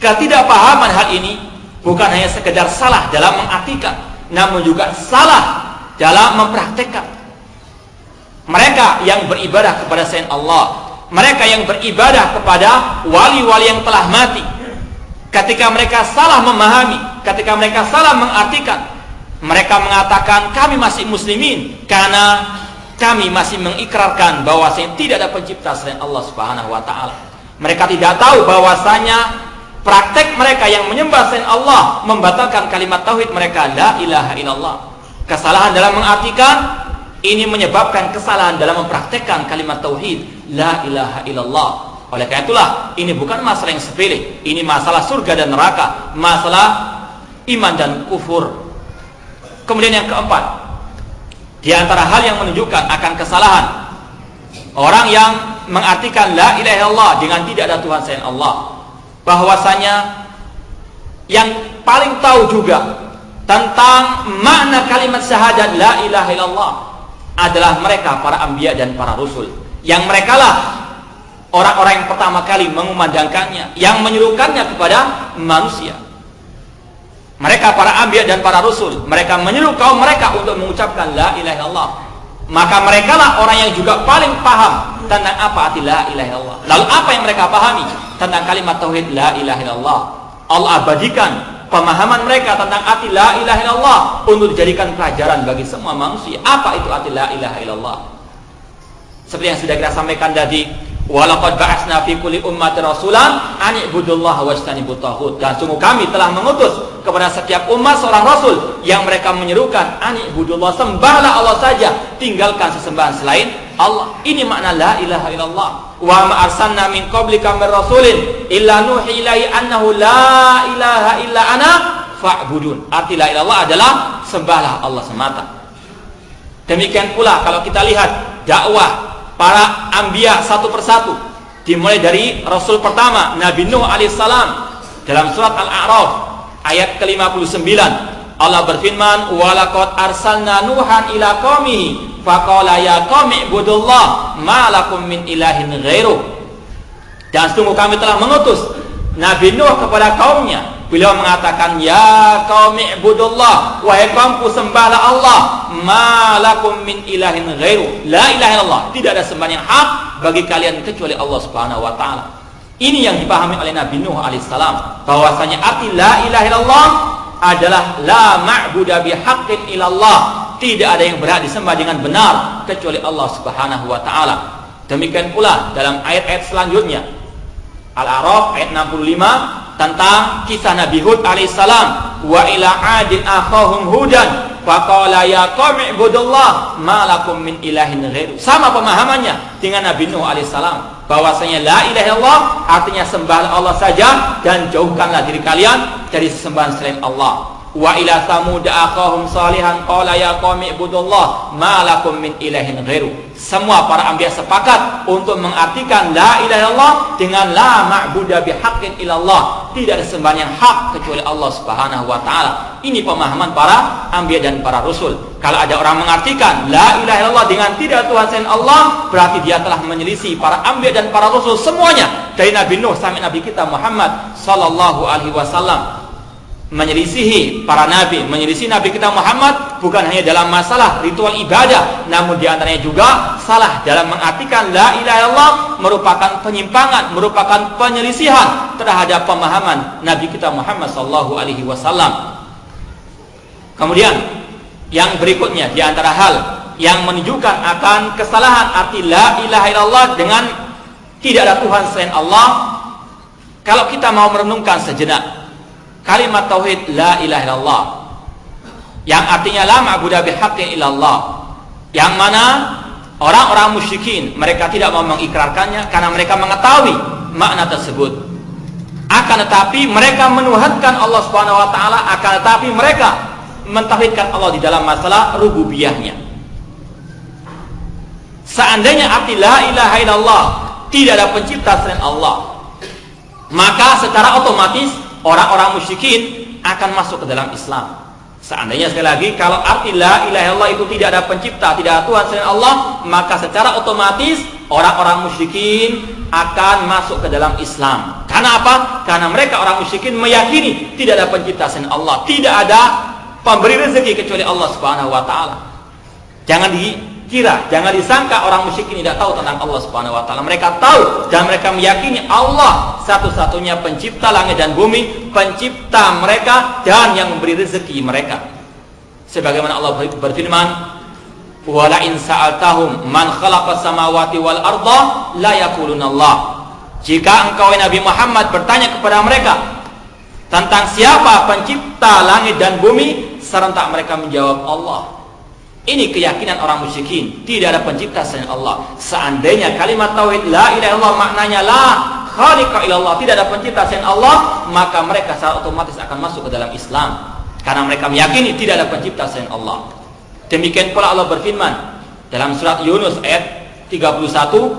ketidakpahaman hal ini bukan hanya sekedar salah dalam mengartikan, namun juga salah dalam mempraktekkan. Mereka yang beribadah kepada selain Allah, mereka yang beribadah kepada wali-wali yang telah mati, ketika mereka salah memahami, ketika mereka salah mengartikan, mereka mengatakan kami masih muslimin karena kami masih mengikrarkan bahwasanya tidak ada pencipta selain Allah Subhanahu wa taala. Mereka tidak tahu bahwasanya praktek mereka yang menyembah selain Allah membatalkan kalimat tauhid mereka la ilaha illallah. Kesalahan dalam mengartikan ini menyebabkan kesalahan dalam mempraktekkan kalimat tauhid la ilaha illallah. Oleh karena itulah ini bukan masalah yang sepele, ini masalah surga dan neraka, masalah iman dan kufur. Kemudian yang keempat, di antara hal yang menunjukkan akan kesalahan orang yang mengartikan la ilaha illallah dengan tidak ada Tuhan selain Allah, bahwasanya yang paling tahu juga tentang makna kalimat syahadat la ilaha illallah adalah mereka para anbiya dan para rasul, yang mereka lah orang-orang yang pertama kali mengumandangkannya, yang menyerukannya kepada manusia. Mereka para anbiya dan para rasul, mereka menyeru kaum mereka untuk mengucapkan la ilaha illallah. Maka mereka lah orang yang juga paling paham tentang apa arti la ilaha illallah. Lalu apa yang mereka pahami tentang kalimat tauhid la ilaha illallah? Allah abadikan pemahaman mereka tentang arti la ilaha illallah untuk dijadikan pelajaran bagi semua manusia. Apa itu arti la ilaha illallah? Seperti yang sudah kita sampaikan tadi, walaqad ba'atsna fi kulli ummatin rasulan an ibudullaha wajtanibut taghut. Dan sungguh kami telah mengutus kepada setiap umat seorang rasul yang mereka menyerukan an ibudullah, sembahlah Allah saja, tinggalkan sesembahan selain Allah. Ini makna la ilaha illallah. Wa ma arsalna min qablika min rasulin illa nuhi ilaihi annahu la ilaha illa ana fa'budun. Arti la ilaha illallah adalah sembahlah Allah semata. Demikian pula kalau kita lihat dakwah para anbiya satu persatu, dimulai dari Rasul pertama Nabi Nuh alaihissalam. Dalam surat Al-A'raf ayat ke-59 Allah berfirman, walaqad arsalna nuhan ila qaumihi faqala ya qaumi ibudullah ma lakum min ilahin ghairuh. Dan sungguh kami telah mengutus Nabi Nuh kepada kaumnya. Beliau mengatakan, ya qaumi ibudullah, wahai kaumku sembahlah Allah, ma lakum min ilahin ghairu, la ilaha illallah, tidak ada sembahan yang hak bagi kalian kecuali Allah Subhanahu wa taala. Ini yang dipahami oleh Nabi Nuh alaihissalam, bahwasanya arti la ilaha illallah adalah la ma'budu bihaqqin illallah, tidak ada yang berhak disembah dengan benar kecuali Allah Subhanahu wa taala. Demikian pula dalam ayat-ayat selanjutnya, Al-A'raf ayat 65 tentang kisah Nabi Hud alaihissalam, wa ila adin akhahum hudan faqala ya qaumi ibudullah ma lakum min ilahin ghairu. Sama pemahamannya dengan Nabi Nuh alaihissalam, bahwasanya la ilaha illallah artinya sembahlah Allah saja dan jauhkanlah diri kalian dari sesembahan selain Allah. Wa ila samud akhahum salihan qala ya qaumi ibudullah ma lakum min ilahin ghairu. Semua para anbiya sepakat untuk mengartikan la ilaha illallah dengan la ma'budu bihaqqin illallah, tidak ada sembahan yang hak kecuali Allah Subhanahu wa taala. Ini pemahaman para anbiya dan para rasul. Kalau ada orang mengartikan la ilaha illallah dengan tidak Tuhan selain Allah, berarti dia telah menyelisih para anbiya dan para rasul semuanya, dari Nabi Nuh sampai Nabi kita Muhammad sallallahu alaihi wasallam. Menyelisihi para nabi, menyelisihi Nabi kita Muhammad bukan hanya dalam masalah ritual ibadah, namun diantaranya juga salah dalam mengartikan la ilaha illallah merupakan penyimpangan, merupakan penyelisihan terhadap pemahaman Nabi kita Muhammad sallallahu alaihi wasallam. Kemudian yang berikutnya di antara hal yang menunjukkan akan kesalahan arti la ilaha illallah dengan tidak ada Tuhan selain Allah, kalau kita mau merenungkan sejenak kalimat tauhid la ilaha illallah yang artinya la ma'budu bihaqqin illallah, yang mana orang-orang musyrikin mereka tidak mau mengikrarkannya karena mereka mengetahui makna tersebut. Akan tetapi mereka menuhankan Allah Subhanahu wa taala, akan tetapi mereka mentauhidkan Allah di dalam masalah rububiyahnya. Seandainya arti la ilaha illallah tidak ada pencipta selain Allah, maka secara otomatis orang-orang musyrikin akan masuk ke dalam Islam. Seandainya sekali lagi kalau arti la ilaha illallah itu tidak ada pencipta, tidak ada Tuhan selain Allah, maka secara otomatis orang-orang musyrikin akan masuk ke dalam Islam. Karena apa? Karena mereka orang musyrikin meyakini tidak ada pencipta selain Allah, tidak ada pemberi rezeki kecuali Allah Subhanahu wa taala. Jangan dikira, jangan disangka orang musyrikin tidak tahu tentang Allah Subhanahu wa taala. Mereka tahu dan mereka meyakini Allah satu-satunya pencipta langit dan bumi, pencipta mereka dan yang memberi rezeki mereka. Sebagaimana Allah berfirman, "Wa la in sa'altahum man khalaqas samawati wal arda la yaquluna Allah." Jika engkau Nabi Muhammad bertanya kepada mereka tentang siapa pencipta langit dan bumi, serentak mereka menjawab Allah. Ini keyakinan orang musyrikin, tidak ada pencipta selain Allah. Seandainya kalimat tauhid la ilaha illallah maknanya la khaliqa illallah, tidak ada pencipta selain Allah, maka mereka secara otomatis akan masuk ke dalam Islam karena mereka meyakini tidak ada pencipta selain Allah. Demikian pula Allah berfirman dalam surat Yunus ayat 31,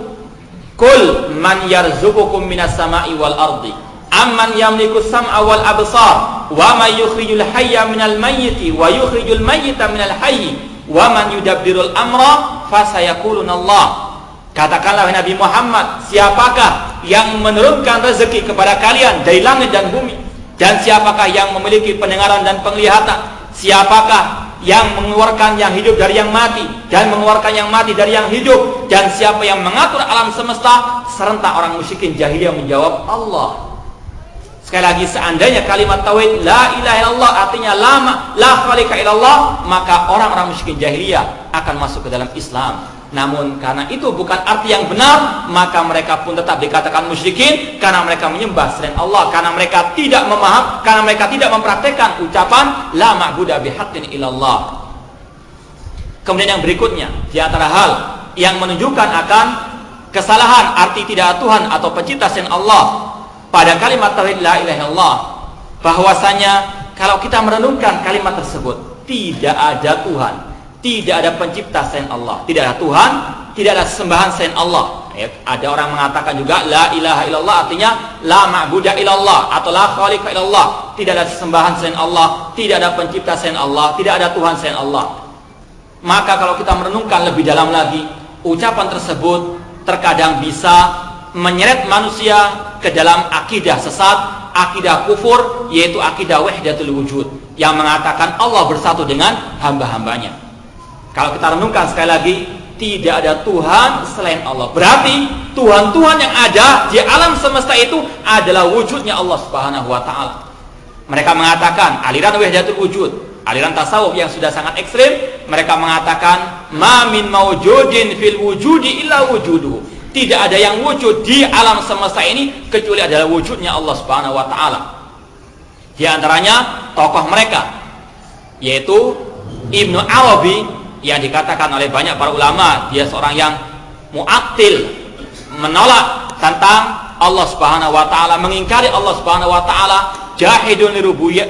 "Qul man yarzuqukum minas sama'i wal ardi amman yamliku sam'a wal absar wa may yukhrijul hayya minal mayyiti wa yukhrijul mayyita minal hayyi wa man yudabbirul amra fasayaquluna Allah." Katakanlah wahai Nabi Muhammad, siapakah yang menurunkan rezeki kepada kalian dari langit dan bumi, dan siapakah yang memiliki pendengaran dan penglihatan, siapakah yang mengeluarkan yang hidup dari yang mati dan mengeluarkan yang mati dari yang hidup, dan siapa yang mengatur alam semesta? Serentak orang musyrikin jahiliyah menjawab Allah. Sekali lagi, seandainya kalimat tauhid la ilaha illallah artinya la khaliqa illallah, maka orang-orang musyrikin jahiliyah akan masuk ke dalam Islam. Namun karena itu bukan arti yang benar, maka mereka pun tetap dikatakan musyrikin karena mereka menyembah selain Allah, karena mereka tidak memaham, karena mereka tidak mempraktekkan ucapan la ma'budu bihaqqin illallah. Kemudian yang berikutnya, di antara hal yang menunjukkan akan kesalahan arti tidak Tuhan atau pencipta selain Allah pada kalimat tauhid la ilaha illallah, bahwasanya kalau kita merenungkan kalimat tersebut, tidak ada Tuhan, Tidak ada pencipta selain Allah, tidak ada Tuhan, tidak ada sembahan selain Allah. Ada orang mengatakan juga la ilaha illallah, artinya la ma'buda illallah atau la khaliqa illallah. Tidak ada sembahan selain Allah, tidak ada pencipta selain Allah, tidak ada Tuhan selain Allah. Maka kalau kita merenungkan lebih dalam lagi, ucapan tersebut terkadang bisa menyeret manusia ke dalam akidah sesat, akidah kufur, yaitu akidah wahdatul wujud, yang mengatakan Allah bersatu dengan hamba-hambanya. Kalau kita renungkan sekali lagi, tidak ada Tuhan selain Allah. Berarti Tuhan-Tuhan yang ada di alam semesta itu adalah wujudnya Allah Subhanahu wa ta'ala. Mereka mengatakan aliran wahdatul wujud, aliran tasawuf yang sudah sangat ekstrim, mereka mengatakan ma min mawjudin fil wujudi illa wujuduhu. Tidak ada yang wujud di alam semesta ini kecuali adalah wujudnya Allah Subhanahu wa ta'ala. Di antaranya tokoh mereka yaitu Ibnu Arabi, yang dikatakan oleh banyak para ulama dia seorang yang mu'attil, menolak tentang Allah Subhanahu wa ta'ala, mengingkari Allah Subhanahu wa ta'ala, jahidun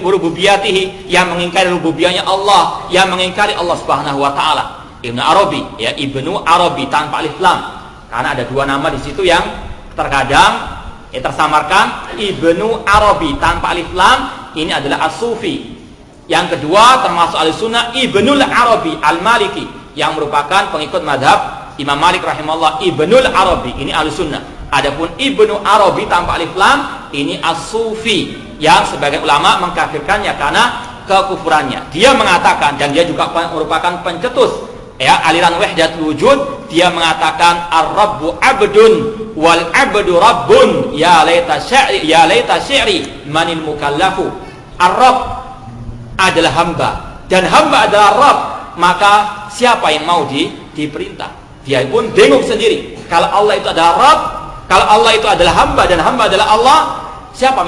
rububiyatihi, yang mengingkari rububiyahnya Allah, yang mengingkari Allah Subhanahu wa ta'ala. Ibnu Arabi, ya, Ibnu Arabi tanpa alif lam, karena ada dua nama di situ yang terkadang tersamarkan. Ibnu Arabi tanpa alif lam ini adalah as-sufi. Yang kedua termasuk al-sunnah Ibnul Arabi al-Maliki, yang merupakan pengikut madhab Imam Malik rahimahullah. Ibnul Arabi ini al-sunnah. Adapun Ibnu Arabi tanpa alif lam ini as-sufi, yang sebagian ulama mengkafirkannya karena kekufurannya. Dia mengatakan, dan dia juga merupakan pencetus aliran wahdatul wujud, dia mengatakan ar-rabbu abdun wal abdu rabbun ya laita syi'ri manil mukallafu. Ar-rabb adalah hamba dan hamba adalah Rabb, maka siapa yang mau diperintah? Dia pun bingung sendiri. Kalau Allah itu adalah Rabb, kalau Allah itu adalah hamba dan hamba adalah Allah, siapa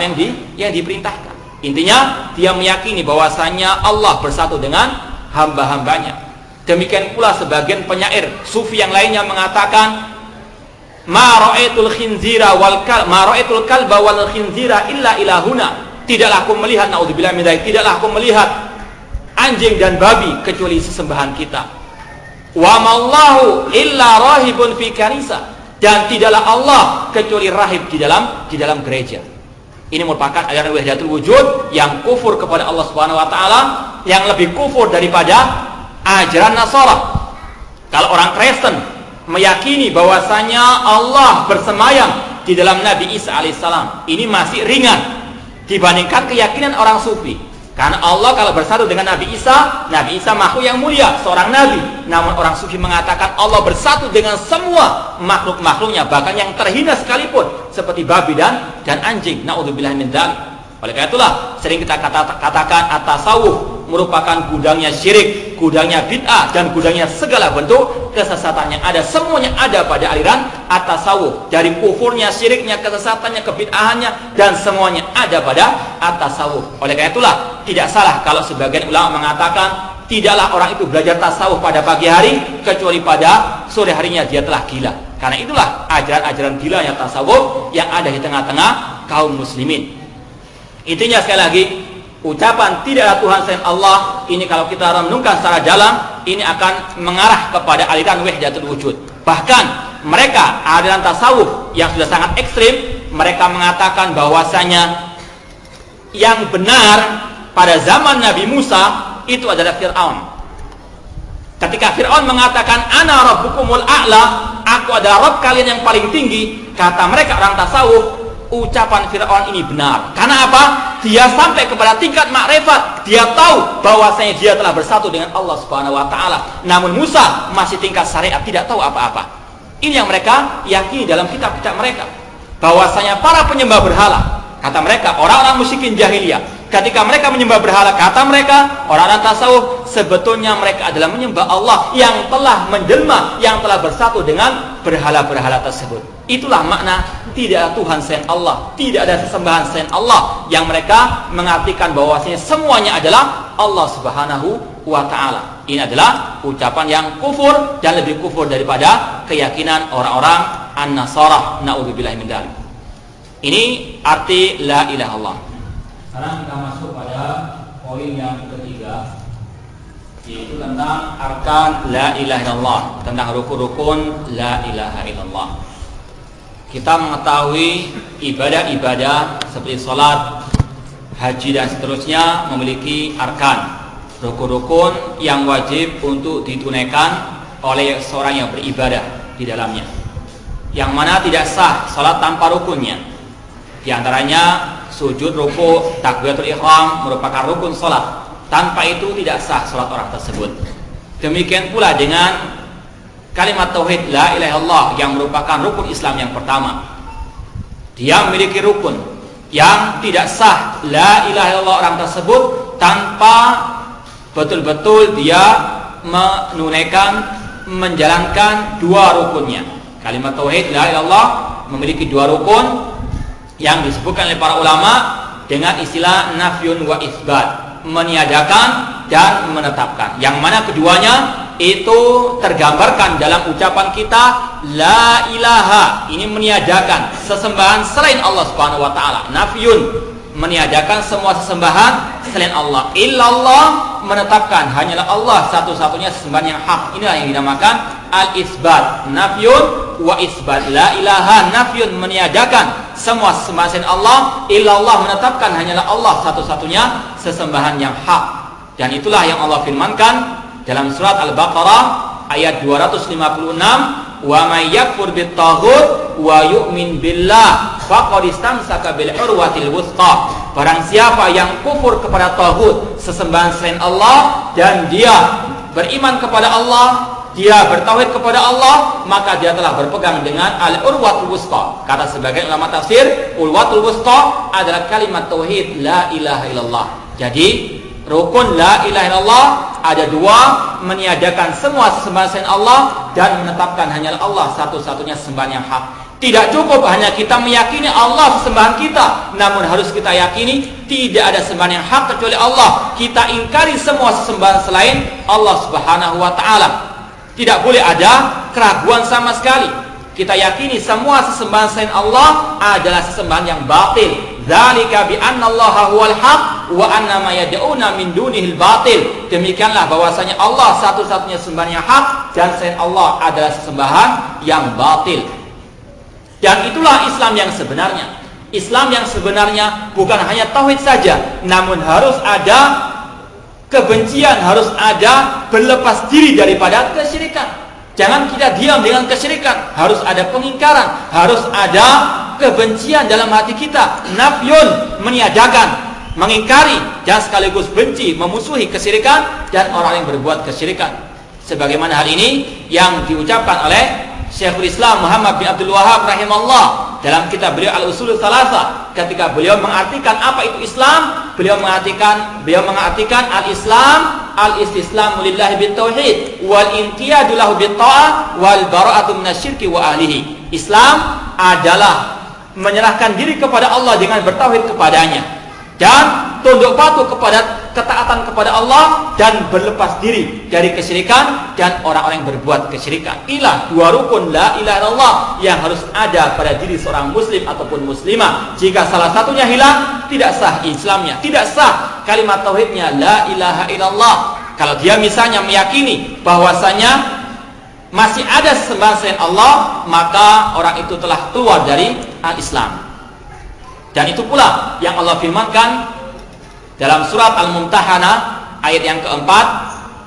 yang diperintahkan? Intinya dia meyakini bahwasanya Allah bersatu dengan hamba-hambanya. Demikian pula sebagian penyair sufi yang lainnya mengatakan ma ra'aitul khinzira wal kalba wal khinzira illa ilahuna. Tidaklah aku melihat, naudzubillah min dzalik, tidaklah aku melihat anjing dan babi kecuali sesembahan kita. Wa mallahu illa rahibun fi kanisa, dan tidaklah Allah kecuali rahib di dalam gereja. Ini merupakan aliran wahdatul wujud yang kufur kepada Allah Subhanahu wa taala, yang lebih kufur daripada ajaran Nasara. Kalau orang Kristen meyakini bahwasanya Allah bersemayam di dalam Nabi Isa alaihissalam, ini masih ringan dibandingkan keyakinan orang sufi. Karena Allah kalau bersatu dengan Nabi Isa makhluk yang mulia, seorang nabi. Namun orang sufi mengatakan Allah bersatu dengan semua makhluk-makhluknya, bahkan yang terhina sekalipun seperti babi dan anjing. Naudzubillah min dzalik. Oleh karena itulah sering kita katakan at-tasawuf merupakan gudangnya syirik, gudangnya bid'ah, dan gudangnya segala bentuk kesesatan yang ada. Semuanya ada pada aliran at-tasawuf, dari kufurnya, syiriknya, kesesatannya, kebid'ahannya, dan semuanya ada pada at-tasawuf. Oleh karena itulah tidak salah kalau sebagian ulama mengatakan tidaklah orang itu belajar tasawuf pada pagi hari kecuali pada sore harinya dia telah gila. Karena itulah ajaran-ajaran gilanya tasawuf yang ada di tengah-tengah kaum muslimin. Intinya sekali lagi, ucapan tidak ada Tuhan selain Allah ini kalau kita renungkan secara dalam, ini akan mengarah kepada aliran wahdatul wujud. Bahkan mereka aliran tasawuf yang sudah sangat ekstrim, mereka mengatakan bahwasanya yang benar pada zaman Nabi Musa itu adalah Fir'aun. Ketika Fir'aun mengatakan ana rabbukumul a'la, aku adalah Rabb kalian yang paling tinggi, kata mereka orang tasawuf, ucapan Fir'aun ini benar. Karena apa? Dia sampai kepada tingkat makrifat. Dia tahu bahwasanya dia telah bersatu dengan Allah Subhanahu wa taala. Namun Musa masih tingkat syariat, tidak tahu apa-apa. Ini yang mereka yakini dalam kitab-kitab mereka. Bahwasanya para penyembah berhala, kata mereka, orang-orang musyrikin jahiliyah, ketika mereka menyembah berhala, kata mereka, orang-orang tasawuf, sebetulnya mereka adalah menyembah Allah yang telah menjelma, yang telah bersatu dengan berhala-berhala tersebut. Itulah makna tidak ada Tuhan selain Allah, tidak ada sesembahan selain Allah, yang mereka mengartikan bahwasanya semuanya adalah Allah Subhanahu wa taala. Ini adalah ucapan yang kufur dan lebih kufur daripada keyakinan orang-orang An-Nasara. Na'udzubillahi min dzalik. Ini arti la ilaha illallah. Sekarang kita masuk pada poin yang ketiga. yaitu tentang arkan la ilaha illallah, tentang rukun-rukun la ilaha illallah. Kita mengetahui ibadah-ibadah seperti salat, haji dan seterusnya memiliki arkan, rukun-rukun yang wajib untuk ditunaikan oleh seorang yang beribadah di dalamnya, yang mana tidak sah salat tanpa rukunnya. Di antaranya sujud, ruku, takbiratul ihram merupakan rukun salat. Tanpa itu tidak sah salat orang tersebut. Demikian pula dengan kalimat tauhid la ilaha illallah yang merupakan rukun Islam yang pertama. Dia memiliki rukun yang tidak sah la ilaha illallah orang tersebut tanpa betul-betul dia menunaikan, menjalankan dua rukunnya. Kalimat tauhid la ilaha illallah memiliki dua rukun yang disebutkan oleh para ulama dengan istilah nafyun wa isbat, meniadakan dan menetapkan, yang mana keduanya itu tergambarkan dalam ucapan kita la ilaha. Ini meniadakan sesembahan selain Allah Subhanahu wa taala. Nafyun meniadakan semua sesembahan selain Allah. Illallah menetapkan hanyalah Allah satu-satunya sesembahan yang hak. Inilah yang dinamakan al-isbat. Nafyun wa isbat. La ilaha nafyun meniadakan semua sesembahan selain Allah. Illallah menetapkan hanyalah Allah satu-satunya sesembahan yang hak. Dan itulah yang Allah firmankan dalam surat Al-Baqarah ayat 256, wa may yakfur bit-taghut wa yu'min billah faqad istamsaka bil urwatil wuthqa. Barang siapa yang kufur kepada taghut, sesembahan selain Allah, dan dia beriman kepada Allah, dia bertauhid kepada Allah, maka dia telah berpegang dengan al-urwatul wuthqa. Kata sebagian ulama tafsir, urwatul wuthqa adalah kalimat tauhid la ilaha illallah. Jadi rukun la ilaha illallah ada dua, meniadakan semua sesembahan selain Allah dan menetapkan hanyalah Allah satu-satunya sembahan yang hak. Tidak cukup hanya kita meyakini Allah sesembahan kita, namun harus kita yakini tidak ada sembahan yang hak kecuali Allah. Kita ingkari semua sesembahan selain Allah Subhanahu wa taala. Tidak boleh ada keraguan sama sekali. Kita yakini semua sesembahan selain Allah adalah sesembahan yang batil. Dzalika bi anna Allaha huwal haq wa anna ma yad'una min dunihil batil. Demikianlah bahwasanya Allah satu-satunya sembahan yang hak dan selain Allah adalah sesembahan yang batil. Dan itulah Islam yang sebenarnya. Islam yang sebenarnya bukan hanya tauhid saja, namun harus ada kebencian, harus ada berlepas diri daripada kesyirikan. Jangan kita diam dengan kesyirikan, harus ada pengingkaran, harus ada kebencian dalam hati kita. Nafyun meniadakan, mengingkari dan sekaligus benci, memusuhi kesyirikan dan orang yang berbuat kesyirikan. Sebagaimana hal ini yang diucapkan oleh Syekhul Islam Muhammad bin Abdul Wahhab rahimahullah dalam kitab beliau Al-Usul Tsalatsa. Ketika beliau mengartikan apa itu Islam, beliau mengartikan al-Islam al-istislamu lillahi bitauhid wal inqiyadu lahu bitta'ah wal bara'atu minasyirki wa ahlihi. Islam adalah menyerahkan diri kepada Allah dengan bertauhid kepadanya dan tunduk patuh kepada ketaatan kepada Allah dan berlepas diri dari kesyirikan dan orang-orang yang berbuat kesyirikan. Inilah dua rukun la ilaha illallah yang harus ada pada diri seorang muslim ataupun muslimah. Jika salah satunya hilang, tidak sah Islamnya, tidak sah kalimat tauhidnya la ilaha illallah. Kalau dia misalnya meyakini bahwasanya masih ada sembahan selain Allah, maka orang itu telah keluar dari al-Islam. Dan itu pula yang Allah firmankan dalam surat Al-Mumtahanah ayat yang keempat.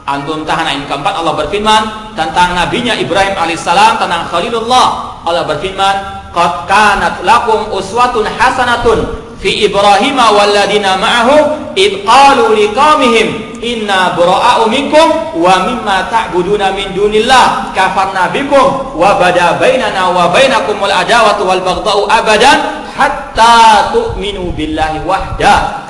Al-Mumtahanah ayat keempat, Allah berfirman tentang nabinya Ibrahim alaihissalam, tentang Khalilullah. Allah berfirman, qad kanat lakum uswatun hasanatun fi Ibrahim walladina ma'ahu id qalu liqaumihim inna bura'a'u minkum wa mimma ta'buduna min dunillah kafarna bikum wa bada bainana wa bainakumul adawatu wal baghdha'u abadan hatta tu'minu billahi wahda.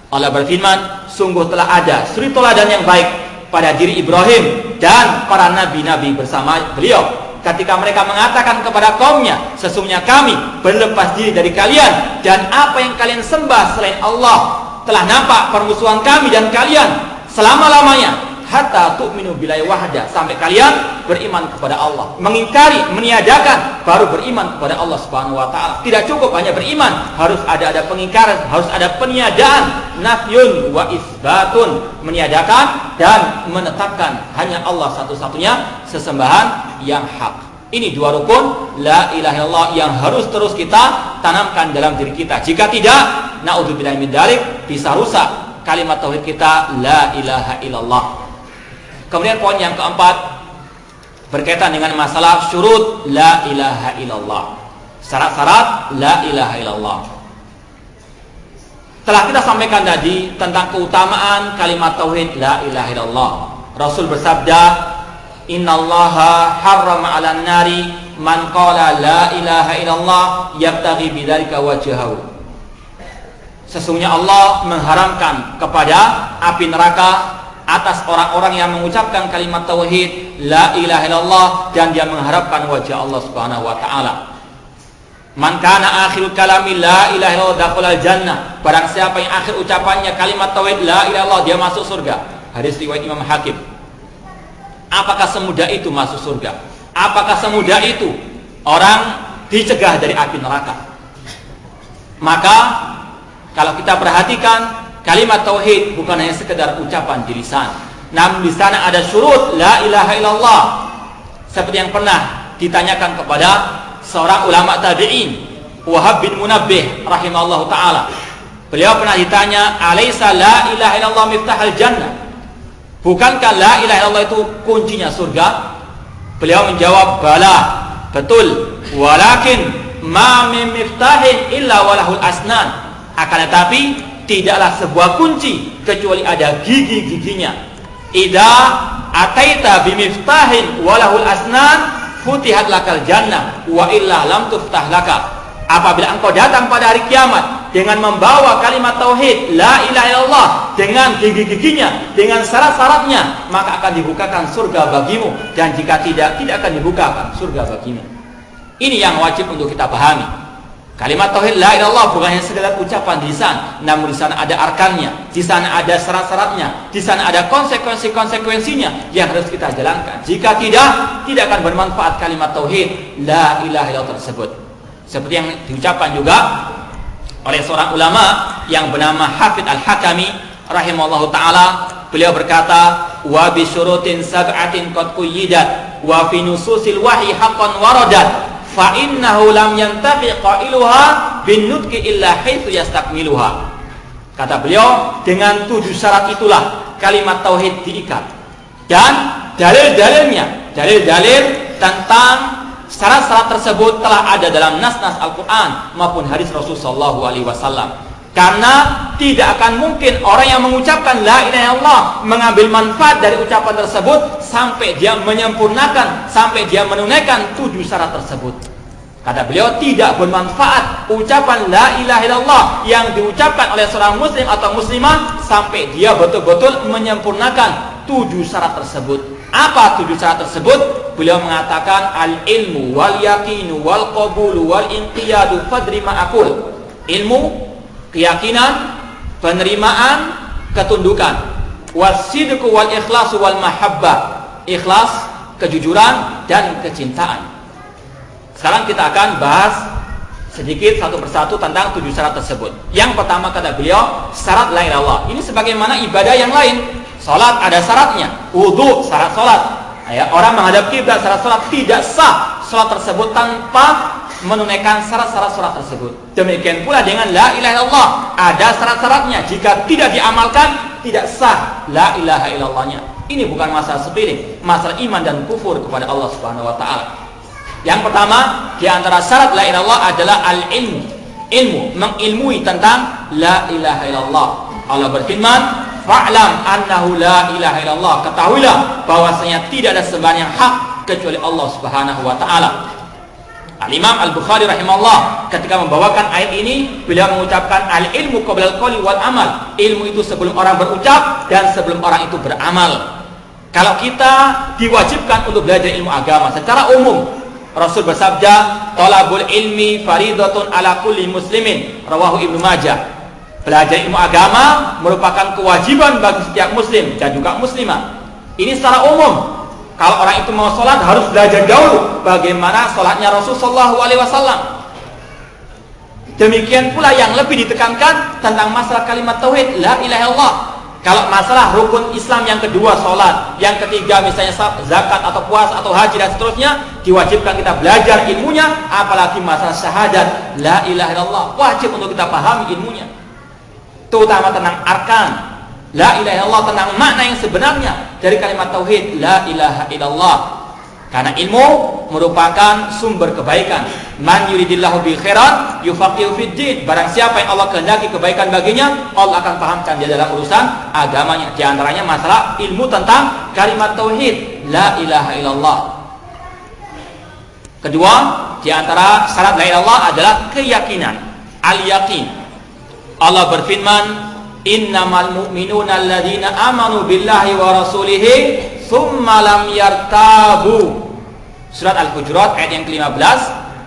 Allah berfirman, sungguh telah ada suri teladan yang baik pada diri Ibrahim dan para nabi-nabi bersama beliau ketika mereka mengatakan kepada kaumnya, sesungguhnya kami berlepas diri dari kalian dan apa yang kalian sembah selain Allah. Telah nampak permusuhan kami dan kalian selama-lamanya hatta tu'minu billahi wahda, sampai kalian beriman kepada Allah. Mengingkari, meniadakan, baru beriman kepada Allah Subhanahu wa taala. Tidak cukup hanya beriman, harus ada pengingkaran, harus ada peniadaan. Nafyun wa isbatun, meniadakan dan menetapkan hanya Allah satu-satunya sesembahan yang hak. Ini dua rukun la ilaha illallah yang harus terus kita tanamkan dalam diri kita. Jika tidak, naudzubillahi min dzalik, bisa rusak kalimat tauhid kita la ilaha illallah. Kemudian poin yang keempat berkaitan dengan masalah syurut la ilaha illallah. Syarat-syarat la ilaha illallah. Telah kita sampaikan tadi tentang keutamaan kalimat tauhid la ilaha illallah. Rasul bersabda, innallaha harrama 'alan nari man qala la ilaha illallah yabtaghi bidzalika wajhahu. Sesungguhnya Allah mengharamkan kepada api neraka atas orang-orang yang mengucapkan kalimat tauhid la ilaha illallah dan dia mengharapkan wajah Allah Subhanahu wa taala. Man kana akhir kalami la ilaha illallah dakhalal jannah. Barang siapa yang akhir ucapannya kalimat tauhid la ilaha illallah, dia masuk surga. Hadis riwayat Imam Hakim. Apakah semudah itu masuk surga? Apakah semudah itu orang dicegah dari api neraka? Maka kalau kita perhatikan, kalimat tauhid bukan hanya sekedar ucapan di lisan, namun di sana ada syurut la ilaha illallah. Seperti yang pernah ditanyakan kepada seorang ulama tabi'in, Wahab bin Munabbih rahimahullahu taala. Beliau pernah ditanya, "Alaisa la ilaha illallah miftahul jannah?" Bukankah la ilaha illallah itu kuncinya surga? Beliau menjawab, "Bala, betul. Walakin ma min miftahin illa walahul asnan." Akan tetapi tidaklah sebuah kunci kecuali ada gigi-giginya. Idza ataita bimiftahin walahul asnan futihat lakal jannah wa illa lam tuftah laka. Apabila engkau datang pada hari kiamat dengan membawa kalimat tauhid la ilaha illallah dengan gigi-giginya, dengan syarat-syaratnya, maka akan dibukakan surga bagimu, dan jika tidak akan dibukakan surga bagimu. Ini yang wajib untuk kita pahami. Kalimat tauhid la ilaha illallah bukan hanya sekedar ucapan di lisan, namun di sana ada arkannya, di sana ada syarat-syaratnya, di sana ada konsekuensi-konsekuensinya yang harus kita jalankan. Jika tidak akan bermanfaat kalimat tauhid la ilaha illallah tersebut. Seperti yang diucapkan juga oleh seorang ulama yang bernama Hafidz Al-Hakami rahimahullahu taala. Beliau berkata, "Wa bi syurutin sab'atin qad quyyidat wa fi nususil wahyi haqqan waradat fa innahu lam yantafi qailuha bin nutqi illa haitsu yastakmiluha." Kata beliau, dengan 7 syarat itulah kalimat tauhid diikat. Dan dalil-dalilnya, dalil-dalil tentang syarat-syarat tersebut telah ada dalam nas-nas Al-Quran maupun hadis Rasulullah SAW. Karena tidak akan mungkin orang yang mengucapkan la ilaha illallah mengambil manfaat dari ucapan tersebut sampai dia menyempurnakan, sampai dia menunaikan 7 syarat tersebut. Kata beliau, tidak bermanfaat ucapan la ilaha illallah yang diucapkan oleh seorang muslim atau muslimah sampai dia betul-betul menyempurnakan 7 syarat tersebut. Apa 7 syarat tersebut? Beliau mengatakan al-ilmu wal yaqinu wal qabulu wal inqiyadu fadri ma'akul. Ilmu, keyakinan, penerimaan, ketundukan. Wasidqu wal ikhlasu wal mahabbah. Ikhlas, kejujuran dan kecintaan. Sekarang kita akan bahas sedikit satu persatu tentang 7 syarat tersebut. Yang pertama kata beliau, syarat la ilaha illallah. Ini sebagaimana ibadah yang lain. Salat ada syaratnya, wudu syarat salat. Ya, orang menghadap kiblat syarat salat, tidak sah salat tersebut tanpa menunaikan syarat-syarat salat tersebut. Demikian pula dengan la ilaha illallah, ada syarat-syaratnya. Jika tidak diamalkan, tidak sah la ilaha illallahnya. Ini bukan masalah sepele, masalah iman dan kufur kepada Allah Subhanahu wa taala. Yang pertama di antara syarat la ilaha illallah adalah al-ilmu. Ilmu, mengilmui tentang la ilaha illallah. Allah berfirman, fa'lam annahu la ilaha illallah. Ketahuilah bahwasanya tidak ada sembahan yang hak kecuali Allah Subhanahu wa taala. Al-Imam Al-Bukhari rahimahullah ketika membawakan ayat ini, beliau mengucapkan al-ilmu qabla al-qawli wal amal. Ilmu itu sebelum orang berucap dan sebelum orang itu beramal. Kalau kita diwajibkan untuk belajar ilmu agama secara umum, Rasul bersabda, "Talabul ilmi faridatun ala kulli muslimin." Rawahu Ibnu Majah. Belajar ilmu agama merupakan kewajiban bagi setiap muslim dan juga muslimah. Ini secara umum. Kalau orang itu mau sholat harus belajar dahulu bagaimana sholatnya Rasulullah SAW. Demikian pula yang lebih ditekankan tentang masalah kalimat tauhid la ilaha illallah. Kalau masalah rukun Islam yang kedua sholat, yang ketiga misalnya zakat atau puasa atau haji dan seterusnya, diwajibkan kita belajar ilmunya. Apalagi masalah syahadat la ilaha illallah, wajib untuk kita pahami ilmunya, terutama tentang arkan la ilaha illallah, tentang makna yang sebenarnya dari kalimat tauhid la ilaha illallah. Karena ilmu merupakan sumber kebaikan. Man yuridillahu bi khairan yufaqihu fid din. Barang siapa yang Allah kehendaki kebaikan baginya, Allah akan pahamkan dia dalam urusan agamanya. Di antaranya masalah ilmu tentang kalimat tauhid la ilaha illallah. Kedua, di antara syarat la ilaha illallah adalah keyakinan, al-yaqin. Allah berfirman, innamal mu'minuna alladzina amanu billahi wa rasulihi tsumma lam yartabu. Surat Al-Hujurat ayat yang ke-15,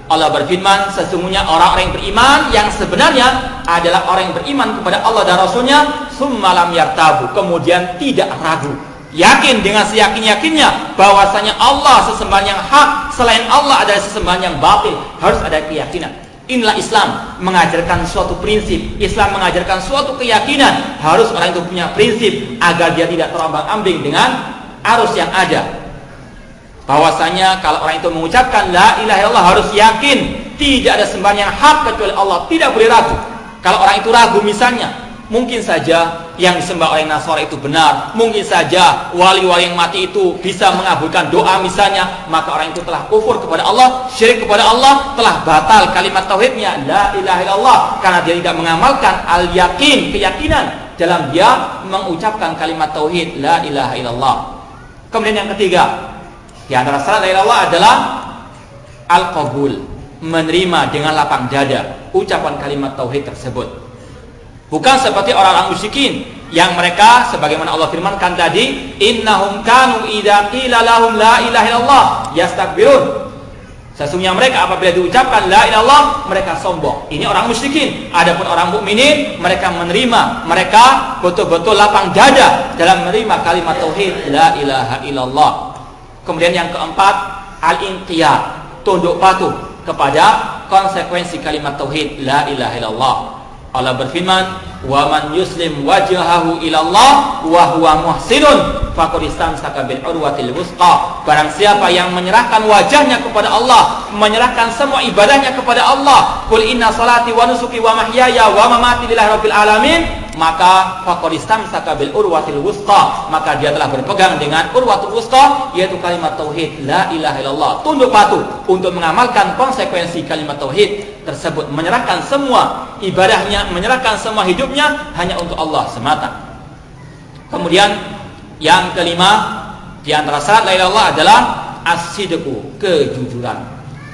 Allah berfirman, sesungguhnya orang-orang yang beriman yang sebenarnya adalah orang yang beriman kepada Allah dan Rasulnya, tsumma lam yartabu, kemudian tidak ragu, yakin dengan seyakin-yakinnya bahwasanya Allah sesembahan yang hak, selain Allah adalah sesembahan yang batil. Harus ada keyakinan. Inilah Islam mengajarkan suatu prinsip. Islam mengajarkan suatu keyakinan. Harus orang itu punya prinsip agar dia tidak terombang-ambing dengan arus yang ada. Bahwasanya kalau orang itu mengucapkan la ilaha illallah harus yakin tidak ada sembahan yang hak kecuali Allah, tidak boleh ragu. Kalau orang itu ragu misalnya, mungkin saja yang disembah oleh Nasara itu benar, mungkin saja wali-wali yang mati itu bisa mengabulkan doa misalnya, maka orang itu telah kufur kepada Allah, syirik kepada Allah, telah batal kalimat tauhidnya la ilaha illallah, karena dia tidak mengamalkan al-yakin, keyakinan dalam dia mengucapkan kalimat tauhid la ilaha illallah. Kemudian yang ketiga, di antara syarat la ilaha illallah adalah al-qabul, menerima dengan lapang dada ucapan kalimat tauhid tersebut. Bukan seperti orang-orang musyrikin yang mereka sebagaimana Allah firmankan tadi, innahum kanu idza qila lahum la ilaha illallah yastakbirun. Sesungguhnya mereka apabila diucapkan la ilaha illallah mereka sombong. Ini orang musyrikin. Adapun orang mukminin mereka menerima, mereka betul-betul lapang dada dalam menerima kalimat tauhid la ilaha illallah. Kemudian yang keempat, al-inqiyad, tunduk patuh kepada konsekuensi kalimat tauhid la ilaha illallah. Allah berfirman, "Wa man yuslim wajhahu ilallah wa huwa muhsinun faqad istamsaka bil urwatil wusqa." Barang siapa yang menyerahkan wajahnya kepada Allah, menyerahkan semua ibadahnya kepada Allah, qul inna salati wa nusuki wa mahyaya wa mamati lillahi rabbil alamin, maka faqad istamsaka bil urwatil wusqa, maka dia telah berpegang dengan urwatul wusqa, yaitu kalimat tauhid la ilaha illallah. Tunduk patuh untuk mengamalkan konsekuensi kalimat tauhid tersebut, menyerahkan semua ibadahnya, menyerahkan semua hidupnya hanya untuk Allah semata. Kemudian yang kelima, di antara syarat la ilaha illallah adalah as-sidqu, kejujuran.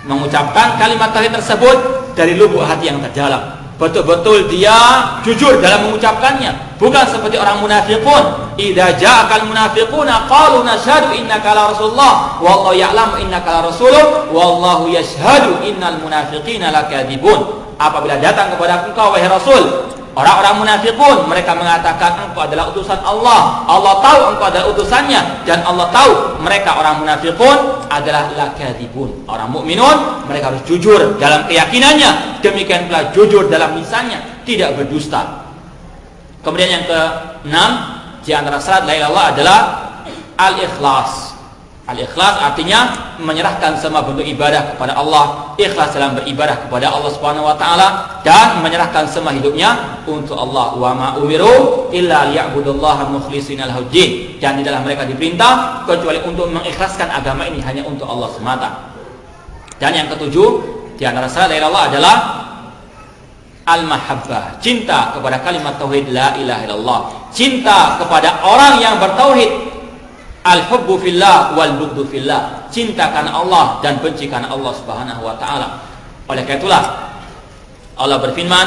Mengucapkan kalimat tauhid tersebut dari lubuk hati yang terdalam. Betul-betul dia jujur dalam mengucapkannya, bukan seperti orang munafiqun. Idza ja'akal munafiquna qalu nashhadu innaka la rasulullah wallahu ya'lamu innaka la rasuluh wallahu yashhadu innal munafiqina lakadzibun. Apabila datang kepada engkau wahai Rasul orang-orang munafiqun, mereka mengatakan engkau adalah utusan Allah, Allah tahu engkau adalah utusannya, dan Allah tahu mereka orang munafiqun adalah lakadzibun. Orang mukminun mereka harus jujur dalam keyakinannya, demikian pula jujur dalam lisannya, tidak berdusta. Kemudian yang keenam, di antara syarat la ilaha illallah adalah al-ikhlas. Al-ikhlas artinya menyerahkan semua bentuk ibadah kepada Allah, ikhlas dalam beribadah kepada Allah Subhanahu wa taala, dan menyerahkan semua hidupnya untuk Allah. Wa ma umiru illa liya'budullaha mukhlishina lahud-din. Dan tidaklah mereka diperintah kecuali untuk mengikhlaskan agama ini hanya untuk Allah semata. Dan yang ketujuh, di antara syarat la ilaha illallah adalah al-mahabbah, cinta kepada kalimat tauhid la ilaha illallah, cinta kepada orang yang bertauhid. Al-hubbu fillah wal bughdu fillah, cinta karena Allah dan benci karena Allah Subhanahu wa taala. Oleh karena itulah Allah berfirman,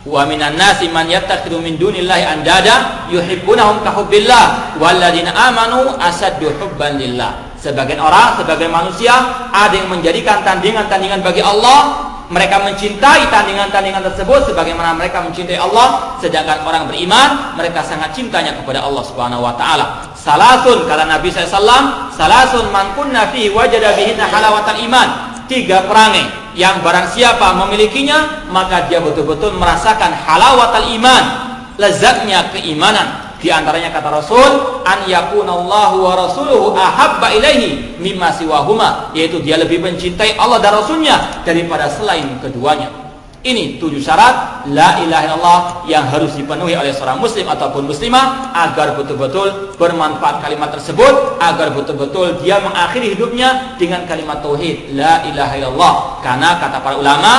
wa minan nasi man yattakhidhu min dunillahi andada yuhibbunahum ka hubbillah walladzina amanu asaddu hubban lillah. Sebagian orang, sebagian manusia ada yang menjadikan tandingan-tandingan bagi Allah, mereka mencintai tandingan-tandingan tersebut sebagaimana mereka mencintai Allah. Sedangkan orang beriman, mereka sangat cintanya kepada Allah Subhanahu wa taala. Salasun, kata Nabi SAW, salasun man kunna fihi wajada bihinna halawatal iman. 3 perangai yang barang siapa memilikinya, maka dia betul-betul merasakan halawatal iman, lezatnya keimanan. Di antaranya kata Rasul, an yakunallahu wa rasuluhu ahabba ilaihi mimma siwahuma, yaitu dia lebih mencintai Allah dan Rasulnya daripada selain keduanya. Ini 7 syarat la ilaha illallah yang harus dipenuhi oleh seorang muslim ataupun muslimah agar betul-betul bermanfaat kalimat tersebut, agar betul-betul dia mengakhiri hidupnya dengan kalimat tauhid la ilaha illallah. Karena kata para ulama,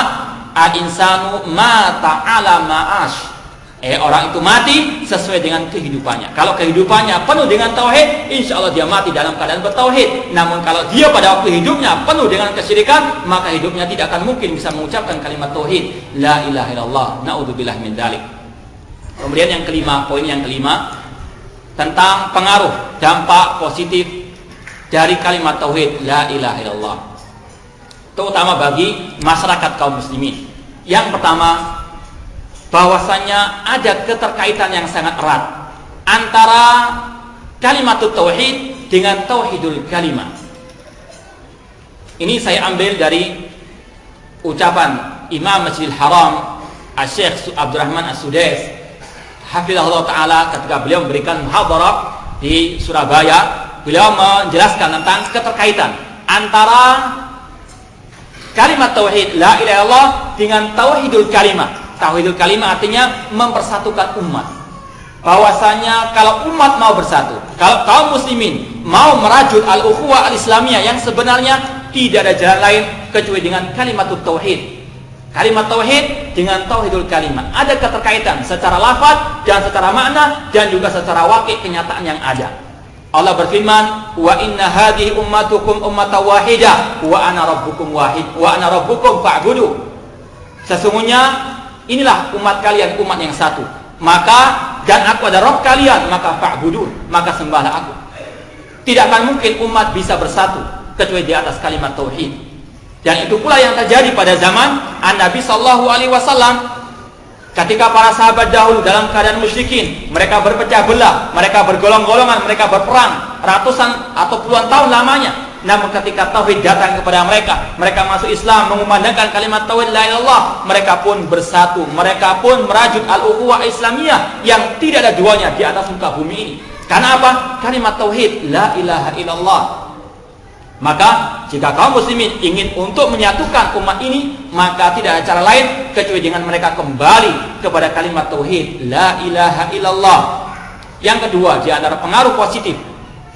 al-insanu ma ta'ala ma'ash, orang itu mati sesuai dengan kehidupannya. Kalau kehidupannya penuh dengan tauhid, insya Allah dia mati dalam keadaan bertauhid. Namun kalau dia pada waktu hidupnya penuh dengan kesyirikan, maka hidupnya tidak akan mungkin bisa mengucapkan kalimat tauhid la ilaha illallah. Na'udzubillah min dzalik. Kemudian yang kelima, poin yang kelima tentang pengaruh dampak positif dari kalimat tauhid la ilaha illallah, terutama bagi masyarakat kaum muslimin. Yang pertama, bahwasanya ada keterkaitan yang sangat erat antara kalimat tauhid dengan tauhidul kalimah. Ini saya ambil dari ucapan Imam Masjidil Haram Asy-Syaikh Abdurrahman As-Sudais hafizahullah taala ketika beliau memberikan muhadharah di Surabaya. Beliau menjelaskan tentang keterkaitan antara kalimat tauhid la ilaha illallah dengan tauhidul kalimah. Tauhidul kalimah artinya mempersatukan umat. Bahwasanya kalau umat mau bersatu, kalau kaum muslimin mau merajut al-ukhuwah al-islamiyah yang sebenarnya tidak ada jalan lain kecuali dengan kalimat tauhid. Kalimat tauhid dengan tauhidul kalimah ada keterkaitan secara lafaz dan secara makna dan juga secara wakil kenyataan yang ada. Allah berfirman, wa inna hadhihi ummatukum ummatan wahidah wa ana rabbukum wahid wa ana rabbukum fa'budu. Sesungguhnya inilah umat kalian, umat yang satu. Maka dan aku adalah Rabb kalian, maka fa'budun, maka sembahlah aku. Tidak akan mungkin umat bisa bersatu kecuali di atas kalimat tauhid. Dan itu pula yang terjadi pada zaman Nabi sallallahu alaihi wasallam. Ketika para sahabat dahulu dalam keadaan musyrikin, mereka berpecah belah, mereka bergolong-golongan, mereka berperang ratusan atau puluhan tahun lamanya. Namun ketika tauhid datang kepada mereka, mereka masuk Islam, mengumandangkan kalimat tauhid la ilaha illallah, mereka pun bersatu, mereka pun merajut al-ukhuwah islamiyah yang tidak ada duanya di atas muka bumi ini. Karena apa? Kalimat tauhid la ilaha illallah. Maka jika kaum muslimin ingin untuk menyatukan umat ini, maka tidak ada cara lain kecuali dengan mereka kembali kepada kalimat tauhid la ilaha illallah. Yang kedua, di antara pengaruh positif,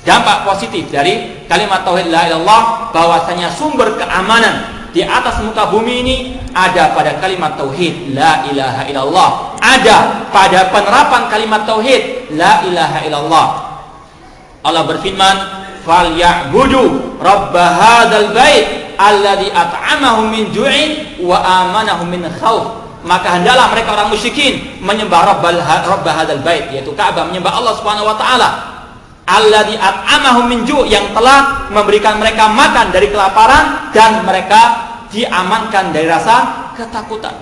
dampak positif dari kalimat tauhid la ilaha illallah, bahwasanya sumber keamanan di atas muka bumi ini ada pada kalimat tauhid la ilaha illallah, ada pada penerapan kalimat tauhid la ilaha illallah. Allah berfirman, falyabudu rabb hadzal bait alladzi at'amahum min ju'in wa amanahum min khauf. Maka hendaklah mereka orang musyrikin menyembah rabb hadzal bait, yaitu Ka'bah, menyembah Allah Subhanahu wa taala. Alladzi at'amahum min ju', yang telah memberikan mereka makan dari kelaparan dan mereka diamankan dari rasa ketakutan.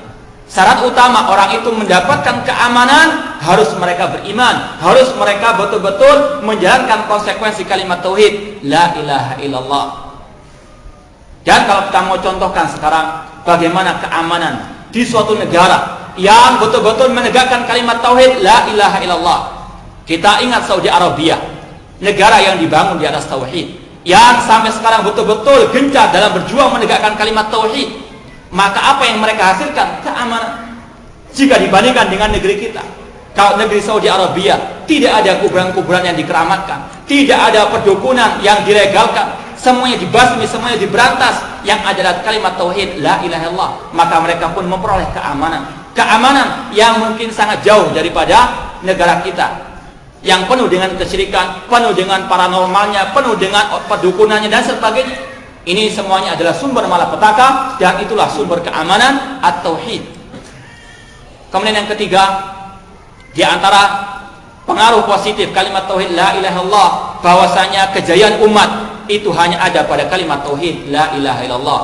Syarat utama orang itu mendapatkan keamanan, harus mereka beriman, harus mereka betul-betul menjalankan konsekuensi kalimat tauhid la ilaha illallah. Dan kalau kita mau contohkan sekarang bagaimana keamanan di suatu negara yang betul-betul menegakkan kalimat tauhid la ilaha illallah. Kita ingat Saudi Arabia, negara yang dibangun di atas tauhid, yang sampai sekarang betul-betul gencar dalam berjuang menegakkan kalimat tauhid. Maka apa yang mereka hasilkan? Keamanan. Jika dibandingkan dengan negeri kita, kalau negeri Saudi Arabia tidak ada kuburan-kuburan yang dikeramatkan, tidak ada perdukunan yang dilegalkan, semuanya dibasmi, semuanya diberantas, yang adalah kalimat tauhid la ilaha illallah, maka mereka pun memperoleh keamanan. Keamanan yang mungkin sangat jauh daripada negara kita yang penuh dengan kesyirikan, penuh dengan paranormalnya, penuh dengan perdukunannya dan sebagainya. Ini semuanya adalah sumber malapetaka, dan itulah sumber keamanan at-tauhid. Kemudian yang ketiga, di antara pengaruh positif kalimat tauhid la ilaha illallah, bahwasanya kejayaan umat itu hanya ada pada kalimat tauhid la ilaha illallah.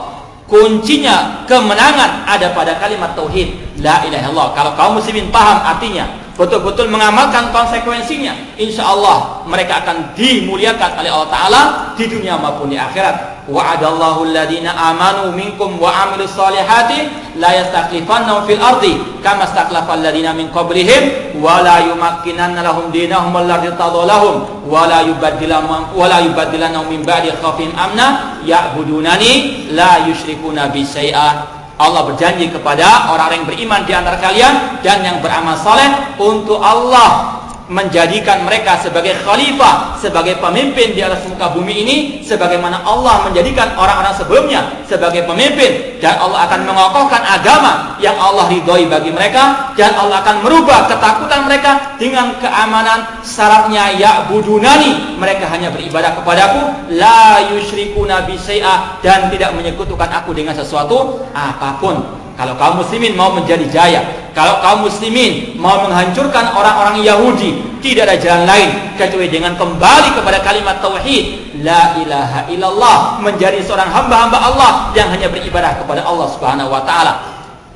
Kuncinya kemenangan ada pada kalimat tauhid la ilaha illallah. Kalau kaum muslimin paham artinya, betul-betul mengamalkan konsekuensinya, insya Allah mereka akan dimuliakan oleh Allah Ta'ala di dunia maupun di akhirat. Wa'adallahu alladhina amanu minkum wa amilus solihati la yastakhlifannahum fil ardi kama stakhlafal ladhina min qablihim wa la yumakkinanna lahum dinahum alladhi tadallahum wa la yubaddilannahum min ba'di khawfihim amna ya'budunani la yusyrikuna bi syai'a. Allah berjanji kepada orang-orang yang beriman di antara kalian dan yang beramal saleh untuk Allah menjadikan mereka sebagai khalifah, sebagai pemimpin di atas muka bumi ini, sebagaimana Allah menjadikan orang-orang sebelumnya sebagai pemimpin, dan Allah akan mengokohkan agama yang Allah ridhoi bagi mereka, dan Allah akan merubah ketakutan mereka dengan keamanan. Syaratnya ya'budunani, mereka hanya beribadah kepadaku, la yusyrikuna bi syai'a, dan tidak menyekutukan aku dengan sesuatu apapun. Kalau kaum muslimin mau menjadi jaya, kalau kaum muslimin mau menghancurkan orang-orang Yahudi, tidak ada jalan lain kecuali dengan kembali kepada kalimat tauhid, la ilaha illallah, menjadi seorang hamba-hamba Allah yang hanya beribadah kepada Allah Subhanahu wa taala.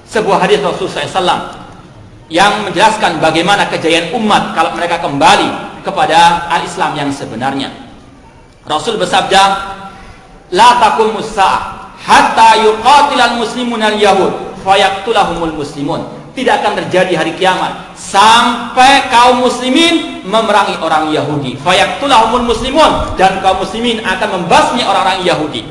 Sebuah hadis Rasulullah SAW yang menjelaskan bagaimana kejayaan umat kalau mereka kembali kepada al-Islam yang sebenarnya. Rasul bersabda, la taqumus sa'ah hatta yuqatilal muslimun al-yahud fayaktulahumul muslimun. Tidak akan terjadi hari kiamat sampai kaum muslimin memerangi orang Yahudi. Fayaktulahumul muslimun, dan kaum muslimin akan membasmi orang-orang Yahudi.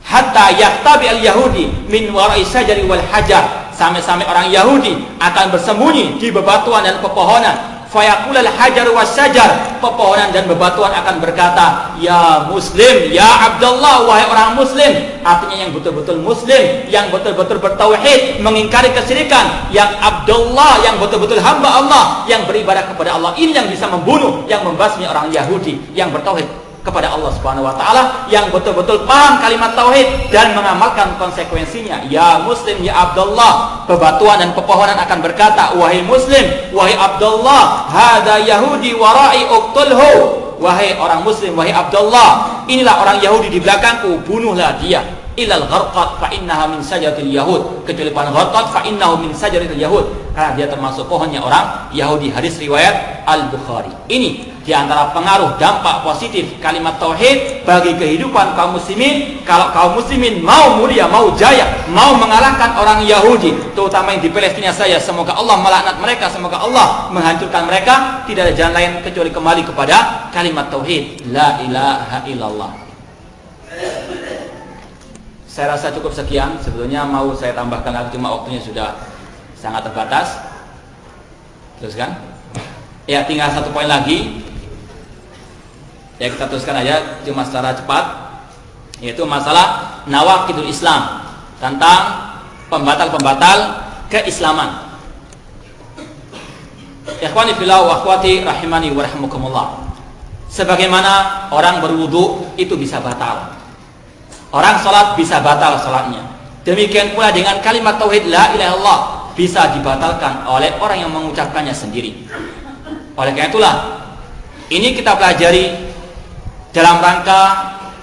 Hatta yaktabi al-yahudi min wara'i syajari wal hajar, sampai-sampai orang Yahudi akan bersembunyi di bebatuan dan pepohonan. Fayakulal hajar was syajar, pepohonan dan bebatuan akan berkata, ya muslim, ya Abdullah, wahai orang muslim. Artinya yang betul-betul muslim, yang betul-betul bertauhid, mengingkari kesyirikan. Yang Abdullah, yang betul-betul hamba Allah, yang beribadah kepada Allah. Ini yang bisa membunuh, yang membasmi orang Yahudi yang bertauhid kepada Allah Subhanahu wa taala, yang betul-betul paham kalimat tauhid dan mengamalkan konsekuensinya. Ya muslim, ya Abdullah, bebatuan dan pepohonan akan berkata, wahai muslim, wahai Abdullah, hada yahudi warai uqtulhu, wahai orang muslim, wahai Abdullah, inilah orang Yahudi di belakangku, bunuhlah dia. Ilal gharqat fa innaha min sajaratil yahud, kecuali pohon gharqat fa innahu min sajaratil yahud, karena dia termasuk pohonnya orang Yahudi. Hadis riwayat Al-Bukhari. Ini di antara pengaruh dampak positif kalimat tauhid bagi kehidupan kaum muslimin. Kalau kaum muslimin mau mulia, mau jaya, mau mengalahkan orang Yahudi, terutama yang di Palestina saja, semoga Allah melaknat mereka, semoga Allah menghancurkan mereka, tidak ada jalan lain kecuali kembali kepada kalimat tauhid, la ilaha illallah. Saya rasa cukup sekian. Sebetulnya mau saya tambahkan lagi, cuma waktunya sudah sangat terbatas. Teruskan. Ya, tinggal satu poin lagi. Ya, kita teruskan aja cuma secara cepat, yaitu masalah nawaqidul Islam, tentang pembatal-pembatal keislaman. Ikhwani fillah wa akhwati rahimani wa rahimakumullah. Sebagaimana orang berwudu itu bisa batal, orang salat bisa batal salatnya, demikian pula dengan kalimat tauhid la ilaha illallah bisa dibatalkan oleh orang yang mengucapkannya sendiri. Oleh karena itulah ini kita pelajari dalam rangka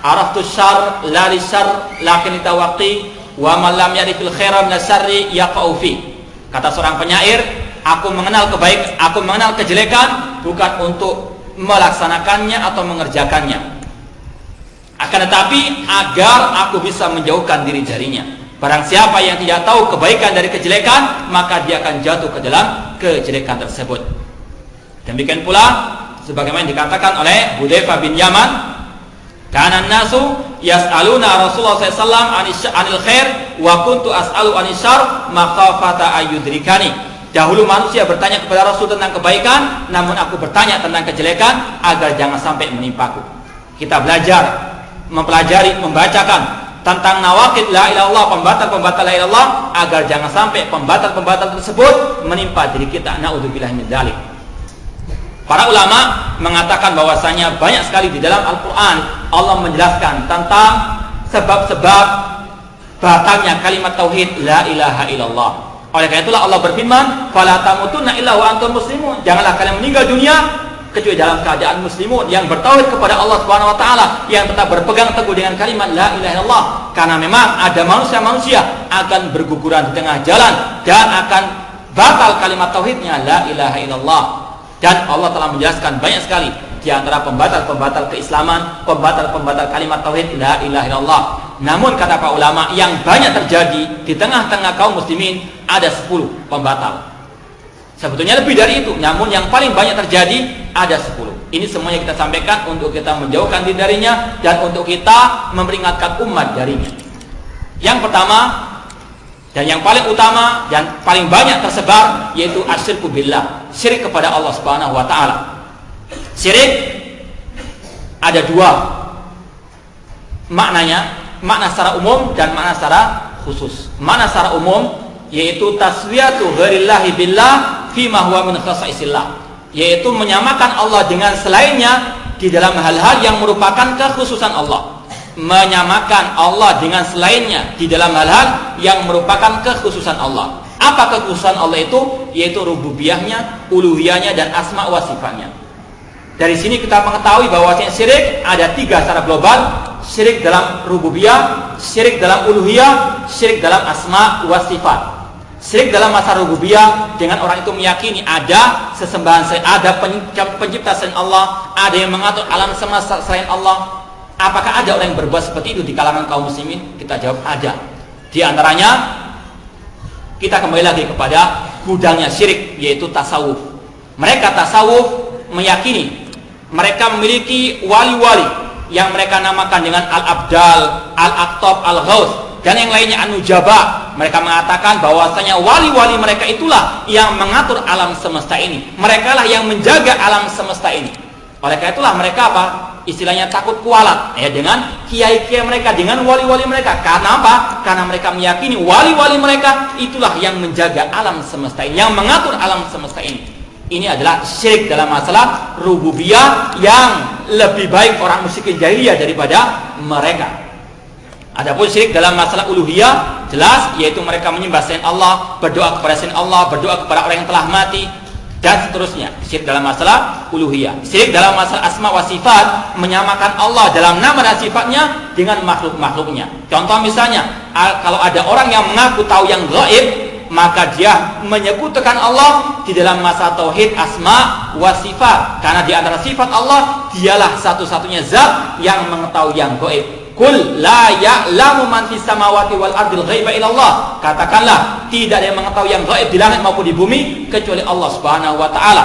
araftus syarr la lisyarr lakin tawaqi wa man lam ya'rifil khaira min asy-syarri yaqa'u fi. Kata seorang penyair, aku mengenal kebaikan, aku mengenal kejelekan bukan untuk melaksanakannya atau mengerjakannya, akan tetapi agar aku bisa menjauhkan diri darinya. Barang siapa yang tidak tahu kebaikan dari kejelekan, maka dia akan jatuh ke dalam kejelekan tersebut. Demikian pula sebagaimana dikatakan oleh Hudzaifah bin Yaman, kana nasu yas'aluna Rasulullah sallallahu alaihi wasallam anil khair wa kuntu as'alu anis syarr makhafata ayyudrikani. Dahulu manusia bertanya kepada Rasul tentang kebaikan, namun aku bertanya tentang kejelekan agar jangan sampai menimpaku. Kita belajar, mempelajari, membacakan tentang nawaqid la ilaha illallah, pembatal-pembatal la ilaha illallah, agar jangan sampai pembatal-pembatal tersebut menimpa diri kita. Naudzubillah min dzalik. Para ulama mengatakan bahwasanya banyak sekali di dalam Al-Quran Allah menjelaskan tentang sebab-sebab batalnya kalimat tauhid la ilaha illallah. Oleh karena itulah Allah berfirman, fala tamutunna illa wa antum muslimun, janganlah kalian meninggal dunia kecuali dalam keadaan muslimun, yang bertauhid kepada Allah Subhanahu wa taala, yang tetap berpegang teguh dengan kalimat la ilaha illallah. Karena memang ada manusia-manusia akan berguguran di tengah jalan dan akan batal kalimat tauhidnya, la ilaha illallah. Dan Allah telah menjelaskan banyak sekali di antara pembatal-pembatal keislaman, pembatal-pembatal kalimat tauhid la ilaha illallah. Namun kata para ulama, yang banyak terjadi di tengah-tengah kaum muslimin ada 10 pembatal. Sebetulnya lebih dari itu, namun yang paling banyak terjadi ada 10. Ini semuanya kita sampaikan untuk kita menjauhkan diri darinya dan untuk kita memperingatkan umat darinya. Yang pertama dan yang paling utama dan paling banyak tersebar yaitu asyirku billah, syirik kepada Allah Subhanahu wa taala. Syirik ada 2 maknanya, makna secara umum dan makna secara khusus. Makna secara umum yaitu taswiyatu ghairillahi billah fima huwa min khasaisillah, yaitu menyamakan Allah dengan selainnya di dalam hal-hal yang merupakan kekhususan Allah. Menyamakan Allah dengan selainnya di dalam hal-hal yang merupakan kekhususan Allah. Apa kekhususan Allah itu? Yaitu rububiyahnya, uluhiyahnya, dan asma wa sifatnya. Dari sini kita mengetahui bahwa syirik ada 3 secara global: syirik dalam rububiyah, syirik dalam uluhiyah, syirik dalam asma wa sifat. Syirik dalam masalah rububiyah, dengan orang itu meyakini ada sesembahan selain, ada pencipta selain Allah, ada yang mengatur alam semesta selain Allah. Apakah ada orang yang berbuat seperti itu di kalangan kaum muslimin? Kita jawab ada. Di antaranya kita kembali lagi kepada gudangnya syirik, yaitu tasawuf. Mereka tasawuf meyakini mereka memiliki wali-wali yang mereka namakan dengan al-abdal, al-aqtab, al-ghaus, dan yang lainnya an-nujaba. Mereka mengatakan bahwasanya wali-wali mereka itulah yang mengatur alam semesta ini. Mereka lah yang menjaga alam semesta ini. Oleh karena itulah mereka apa? Istilahnya takut kualat ya dengan kiai-kiai mereka, dengan wali-wali mereka. Karena apa? Karena mereka meyakini wali-wali mereka itulah yang menjaga alam semesta ini, yang mengatur alam semesta ini. Ini adalah syirik dalam masalah rububiyah yang lebih baik orang musyrikin jahiliyah daripada mereka. Adapun syirik dalam masalah uluhiyah jelas, yaitu mereka menyembah selain Allah, berdoa kepada selain Allah, berdoa kepada orang yang telah mati, dan seterusnya. Syirik dalam masalah uluhiyah. Syirik dalam masalah asma wa sifat, menyamakan Allah dalam nama dan sifatnya dengan makhluk-makhluknya. Contoh misalnya, kalau ada orang yang mengaku tahu yang gaib, maka dia menyekutukan Allah di dalam masalah tauhid asma wa sifat. Karena di antara sifat Allah, dialah satu-satunya zat yang mengetahui yang gaib. Qul la ya'lamu man fis samawati wal ardil ghaiba illallah. Katakanlah, tidak ada yang mengetahui yang gaib di langit maupun di bumi kecuali Allah Subhanahu wa taala.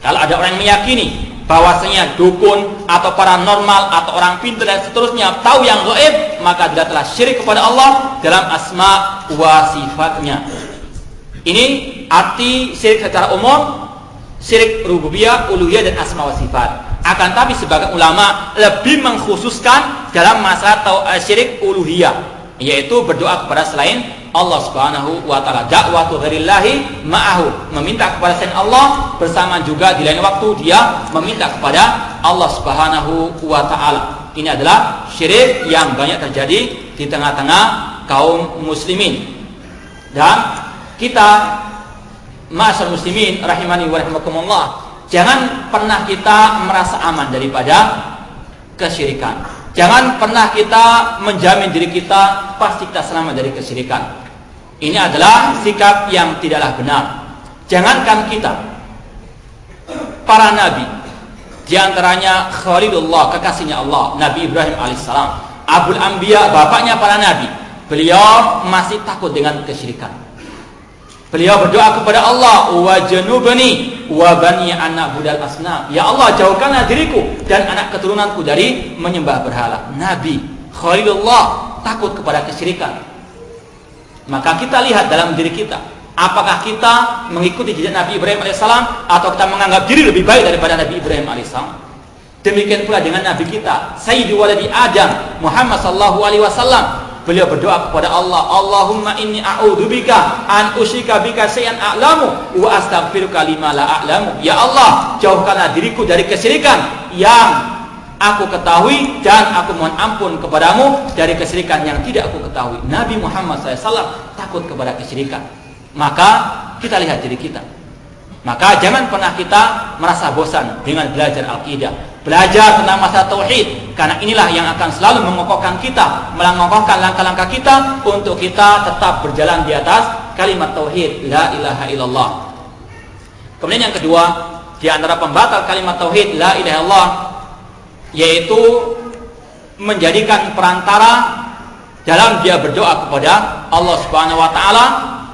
Kalau ada orang yang meyakini bahwasanya dukun atau paranormal atau orang pintar dan seterusnya tahu yang gaib, maka dia telah syirik kepada Allah dalam asma wa sifatnya. Ini arti syirik secara umum, syirik rububiyah, uluhiyah, dan asma wa sifat. Akan tapi sebagian ulama lebih mengkhususkan dalam masalah syirik uluhiyah, yaitu berdoa kepada selain Allah Subhanahu wa taala. Da'watu ghairillahi ma'ahu, meminta kepada selain Allah bersama juga di lain waktu dia meminta kepada Allah Subhanahu wa taala. Ini adalah syirik yang banyak terjadi di tengah-tengah kaum muslimin. Dan kita ma'asyar muslimin rahimani wa rahimakumullah, jangan pernah kita merasa aman daripada kesyirikan. Jangan pernah kita menjamin diri kita pasti kita selamat dari kesyirikan. Ini adalah sikap yang tidaklah benar. Jangankan kita, para nabi, diantaranya Khalilullah, kekasihnya Allah, Nabi Ibrahim alaihissalam, Abul Anbiya, bapaknya para nabi, beliau masih takut dengan kesyirikan. Beliau berdoa kepada Allah, wa janubani wa bani anak budal asnam. Ya Allah, jauhkanlah diriku dan anak keturunanku dari menyembah berhala. Nabi Khalilullah takut kepada kesyirikan. Maka kita lihat dalam diri kita, apakah kita mengikuti jejak Nabi Ibrahim alaihissalam atau kita menganggap diri lebih baik daripada Nabi Ibrahim alaihissalam. Demikian pula dengan Nabi kita, Sayyidi waladi Adam, Muhammad sallallahu alaihi wasallam. Beliau berdoa kepada Allah, Allahumma inni a'udzubika an usyrika bika syai'an a'lamu wa astaghfiruka lima la a'lamu. Ya Allah, jauhkanlah diriku dari kesyirikan yang aku ketahui dan aku mohon ampun kepadamu dari kesyirikan yang tidak aku ketahui. Nabi Muhammad SAW takut kepada kesyirikan. Maka kita lihat diri kita. Maka jangan pernah kita merasa bosan dengan belajar akidah, belajar tentang masalah tauhid, karena inilah yang akan selalu mengokohkan kita, mengokohkan langkah-langkah kita untuk kita tetap berjalan di atas kalimat tauhid la ilaha illallah. Kemudian yang kedua, di antara pembatal kalimat tauhid la ilaha illallah yaitu menjadikan perantara dalam dia berdoa kepada Allah Subhanahu wa taala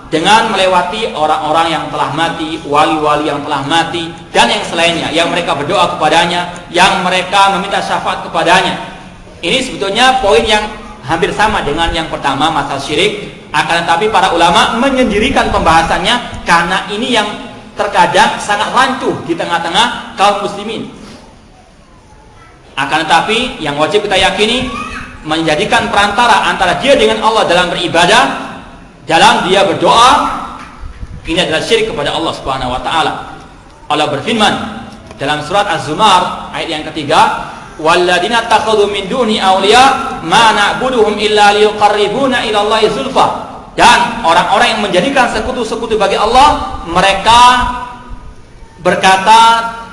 dengan melewati orang-orang yang telah mati, wali-wali yang telah mati dan yang selainnya yang mereka berdoa kepadanya, yang mereka meminta syafaat kepadanya. Ini sebetulnya poin yang hampir sama dengan yang pertama, masalah syirik, akan tetapi para ulama menyendirikan pembahasannya karena ini yang terkadang sangat rancu di tengah-tengah kaum muslimin. Akan tetapi yang wajib kita yakini, menjadikan perantara antara dia dengan Allah dalam beribadah, dalam dia berdoa, ini adalah syirik kepada Allah Subhanahu wa taala. Allah berfirman dalam surat Az-Zumar ayat yang ketiga, walladzina takhadhu min duni awliya ma na'buduhum illa liqarribuna ila Allahi zulfa. Dan orang-orang yang menjadikan sekutu-sekutu bagi Allah, mereka berkata,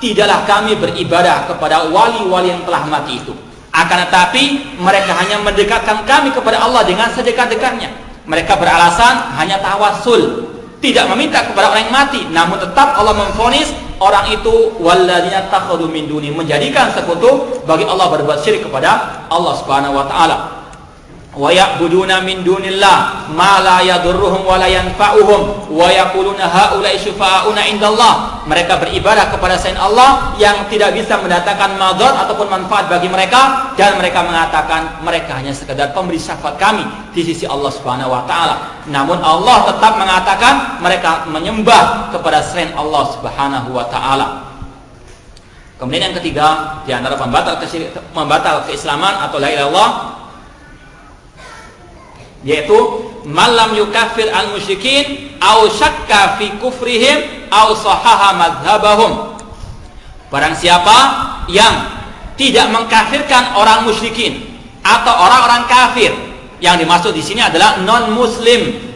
tidaklah kami beribadah kepada wali-wali yang telah mati itu, akan tetapi mereka hanya mendekatkan kami kepada Allah dengan sedekat-dekatnya. Mereka beralasan hanya tawassul, tidak meminta kepada orang yang mati, namun tetap Allah memvonis orang itu walladzina takhadhu min duni, menjadikan sekutu bagi Allah, berbuat syirik kepada Allah Subhanahu wa taala. Wa ya'buduna min dunillah ma la yadurruhum wa la yanfa'uhum wa yaquluna haula'i syufa'auna indallah. Mereka beribadah kepada selain Allah yang tidak bisa mendatangkan madarat ataupun manfaat bagi mereka, dan mereka mengatakan mereka hanya sekedar pemberi syafaat kami di sisi Allah Subhanahu wa taala. Namun Allah tetap mengatakan mereka menyembah kepada selain Allah Subhanahu wa taala. Kemudian yang ketiga, di antara pembatal keislaman atau la ilaha illallah, yaitu malam yukafir al musyrikin au syakka fi kufrihim au sahaha madhabahum. Barang siapa yang tidak mengkafirkan orang musyrikin atau orang-orang kafir, yang dimaksud di sini adalah non muslim.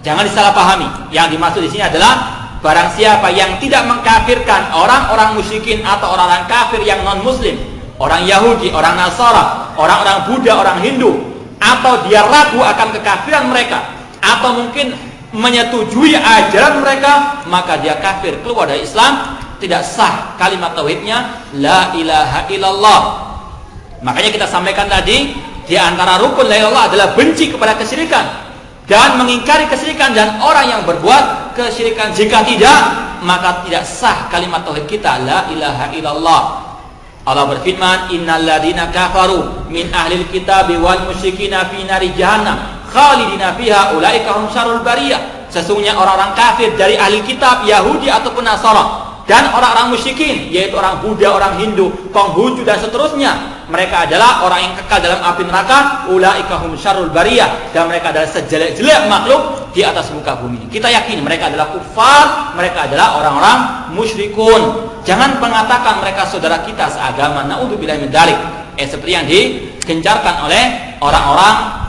Jangan disalahpahami. Yang dimaksud di sini adalah barang siapa yang tidak mengkafirkan orang-orang musyrikin atau orang-orang kafir yang non muslim, orang Yahudi, orang Nasara, orang-orang Buddha, orang Hindu, atau dia ragu akan kekafiran mereka, atau mungkin menyetujui ajaran mereka, maka dia kafir, keluar dari Islam, tidak sah kalimat tauhidnya la ilaha illallah. Makanya kita sampaikan tadi, di antara rukun la ilaha illallah adalah benci kepada kesyirikan dan mengingkari kesyirikan dan orang yang berbuat kesyirikan. Jika tidak, maka tidak sah kalimat tauhid kita la ilaha illallah. Allah berfirman, innal ladzina kafaru min ahlil kitabi wal musyrikina fi nari jahannam khalidina fiha ulaika hum syarrul bariyah. Sesungguhnya orang-orang kafir dari ahli kitab, Yahudi ataupun Nasara, dan orang-orang musyrikin, yaitu orang Buddha, orang Hindu, Konghucu dan seterusnya, mereka adalah orang yang kekal dalam api neraka, ulaika hum syarrul bariyah, dan mereka adalah sejelek-jelek makhluk di atas muka bumi. Kita yakin mereka adalah kufar, mereka adalah orang-orang musyrikun. Jangan mengatakan mereka saudara kita seagama, naudzubillahi min dzalik. Seperti yang digencarkan oleh orang-orang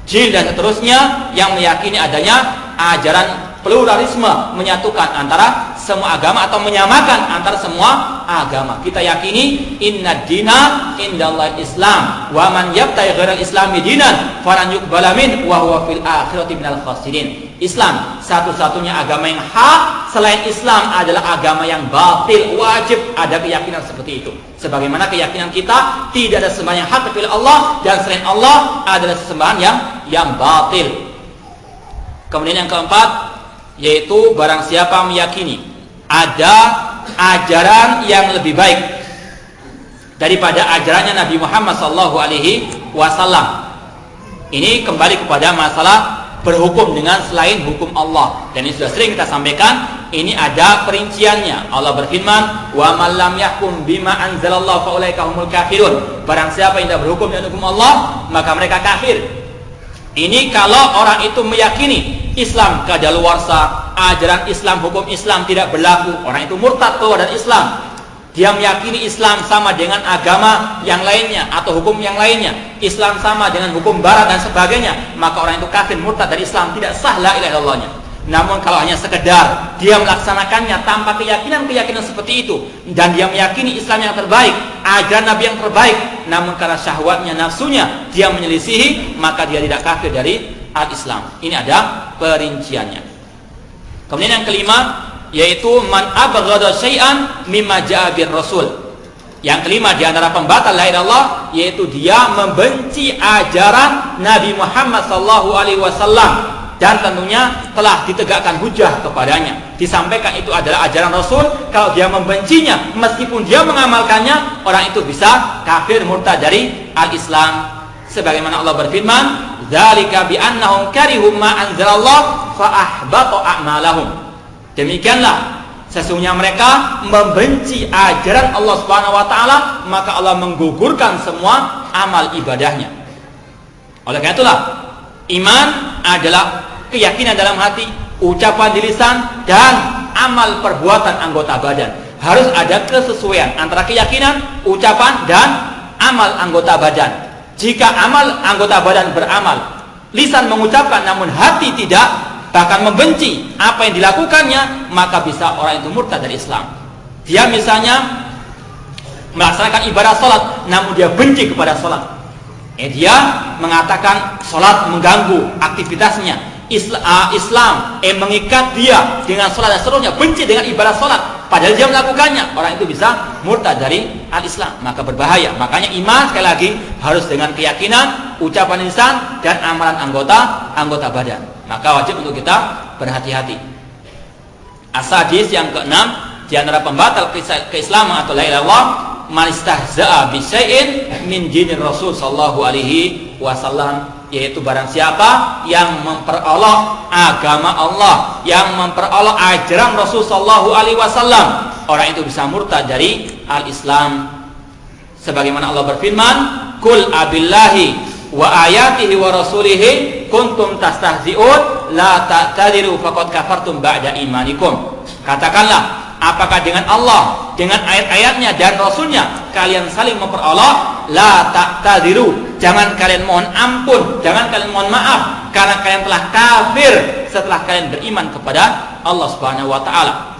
jin dan seterusnya yang meyakini adanya ajaran pluralisme, menyatukan antara semua agama atau menyamakan antara semua agama. Kita yakini inna dina indallahi Islam wa man yabtaghi ghairal islami dinan falan yuqbala min wa huwa fil akhirati minal khasirin. Islam satu-satunya agama yang hak, selain Islam adalah agama yang batil. Wajib ada keyakinan seperti itu. Sebagaimana keyakinan kita tidak ada sembahan yang hak kecuali Allah, dan selain Allah adalah sembahan yang batil. Kemudian yang keempat, yaitu barang siapa meyakini ada ajaran yang lebih baik daripada ajarannya Nabi Muhammad SAW. Ini kembali kepada masalah berhukum dengan selain hukum Allah, dan ini sudah sering kita sampaikan. Ini ada perinciannya. Allah berfirman, wa man lam yahkum bima anzalallahu fa ulaika humul kafirun. Barang siapa yang tidak berhukum dengan hukum Allah, maka mereka kafir. Ini kalau orang itu meyakini Islam kadaluarsa, ajaran Islam, hukum Islam tidak berlaku, orang itu murtad, keluar dari Islam. Dia meyakini Islam sama dengan agama yang lainnya atau hukum yang lainnya, Islam sama dengan hukum barat dan sebagainya, maka orang itu kafir, murtad dari Islam, tidak sah la ilaha illallahnya. Namun kalau hanya sekedar dia melaksanakannya tanpa keyakinan seperti itu, dan dia meyakini Islam yang terbaik, ajaran Nabi yang terbaik, namun karena syahwatnya, nafsunya dia menyelisihi, maka dia tidak kafir dari al-Islam. Ini ada perinciannya. Kemudian yang kelima yaitu man abghada syai'an mimma ja'a bir rasul. Yang kelima di antara pembatal la ilaha illallah yaitu dia membenci ajaran Nabi Muhammad sallallahu alaihi wasallam dan tentunya telah ditegakkan hujah kepadanya. Disampaikan itu adalah ajaran Rasul. Kalau dia membencinya meskipun dia mengamalkannya, orang itu bisa kafir murtad dari al-Islam. Sebagaimana Allah berfirman, "Dzalika bi annahum karihu ma anzalallah fa ahbata a'malahum." Demikianlah sesungguhnya mereka membenci ajaran Allah Subhanahu wa taala, maka Allah menggugurkan semua amal ibadahnya. Oleh karena itulah iman adalah keyakinan dalam hati, ucapan di lisan, dan amal perbuatan anggota badan. Harus ada kesesuaian antara keyakinan, ucapan, dan amal anggota badan. Jika amal anggota badan beramal, lisan mengucapkan namun hati tidak, bahkan membenci apa yang dilakukannya, maka bisa orang itu murtad dari Islam. Dia misalnya melaksanakan ibadah salat namun dia benci kepada salat. Dia mengatakan salat mengganggu aktivitasnya. Islam mengikat dia dengan salat dan seterusnya, benci dengan ibadah salat padahal dia melakukannya, orang itu bisa murtad dari al-Islam, maka berbahaya. Makanya iman sekali lagi harus dengan keyakinan, ucapan lisan, dan amalan anggota badan. Maka wajib untuk kita berhati-hati. As-sadis yang keenam di antara pembatal keislaman atau la ilaha illallah, man istahza'a bi syai'in min dinir Rasul sallallahu alaihi wasallam, yaitu barang siapa yang memperolok agama Allah, yang memperolok ajaran Rasul sallallahu alaihi wasallam, orang itu bisa murtad dari al-Islam. Sebagaimana Allah berfirman, "Qul abillahi wa ayatihi wa rasulihi kuntum tastahzi'un la ta'tadiru faqad kafartum ba'da imanikum." Katakanlah, apakah dengan Allah, dengan ayat-ayatnya dan Rasulnya kalian saling memperolok? La ta'tadiru, jangan kalian mohon ampun, jangan kalian mohon maaf, karena kalian telah kafir setelah kalian beriman kepada Allah Subhanahu wa taala.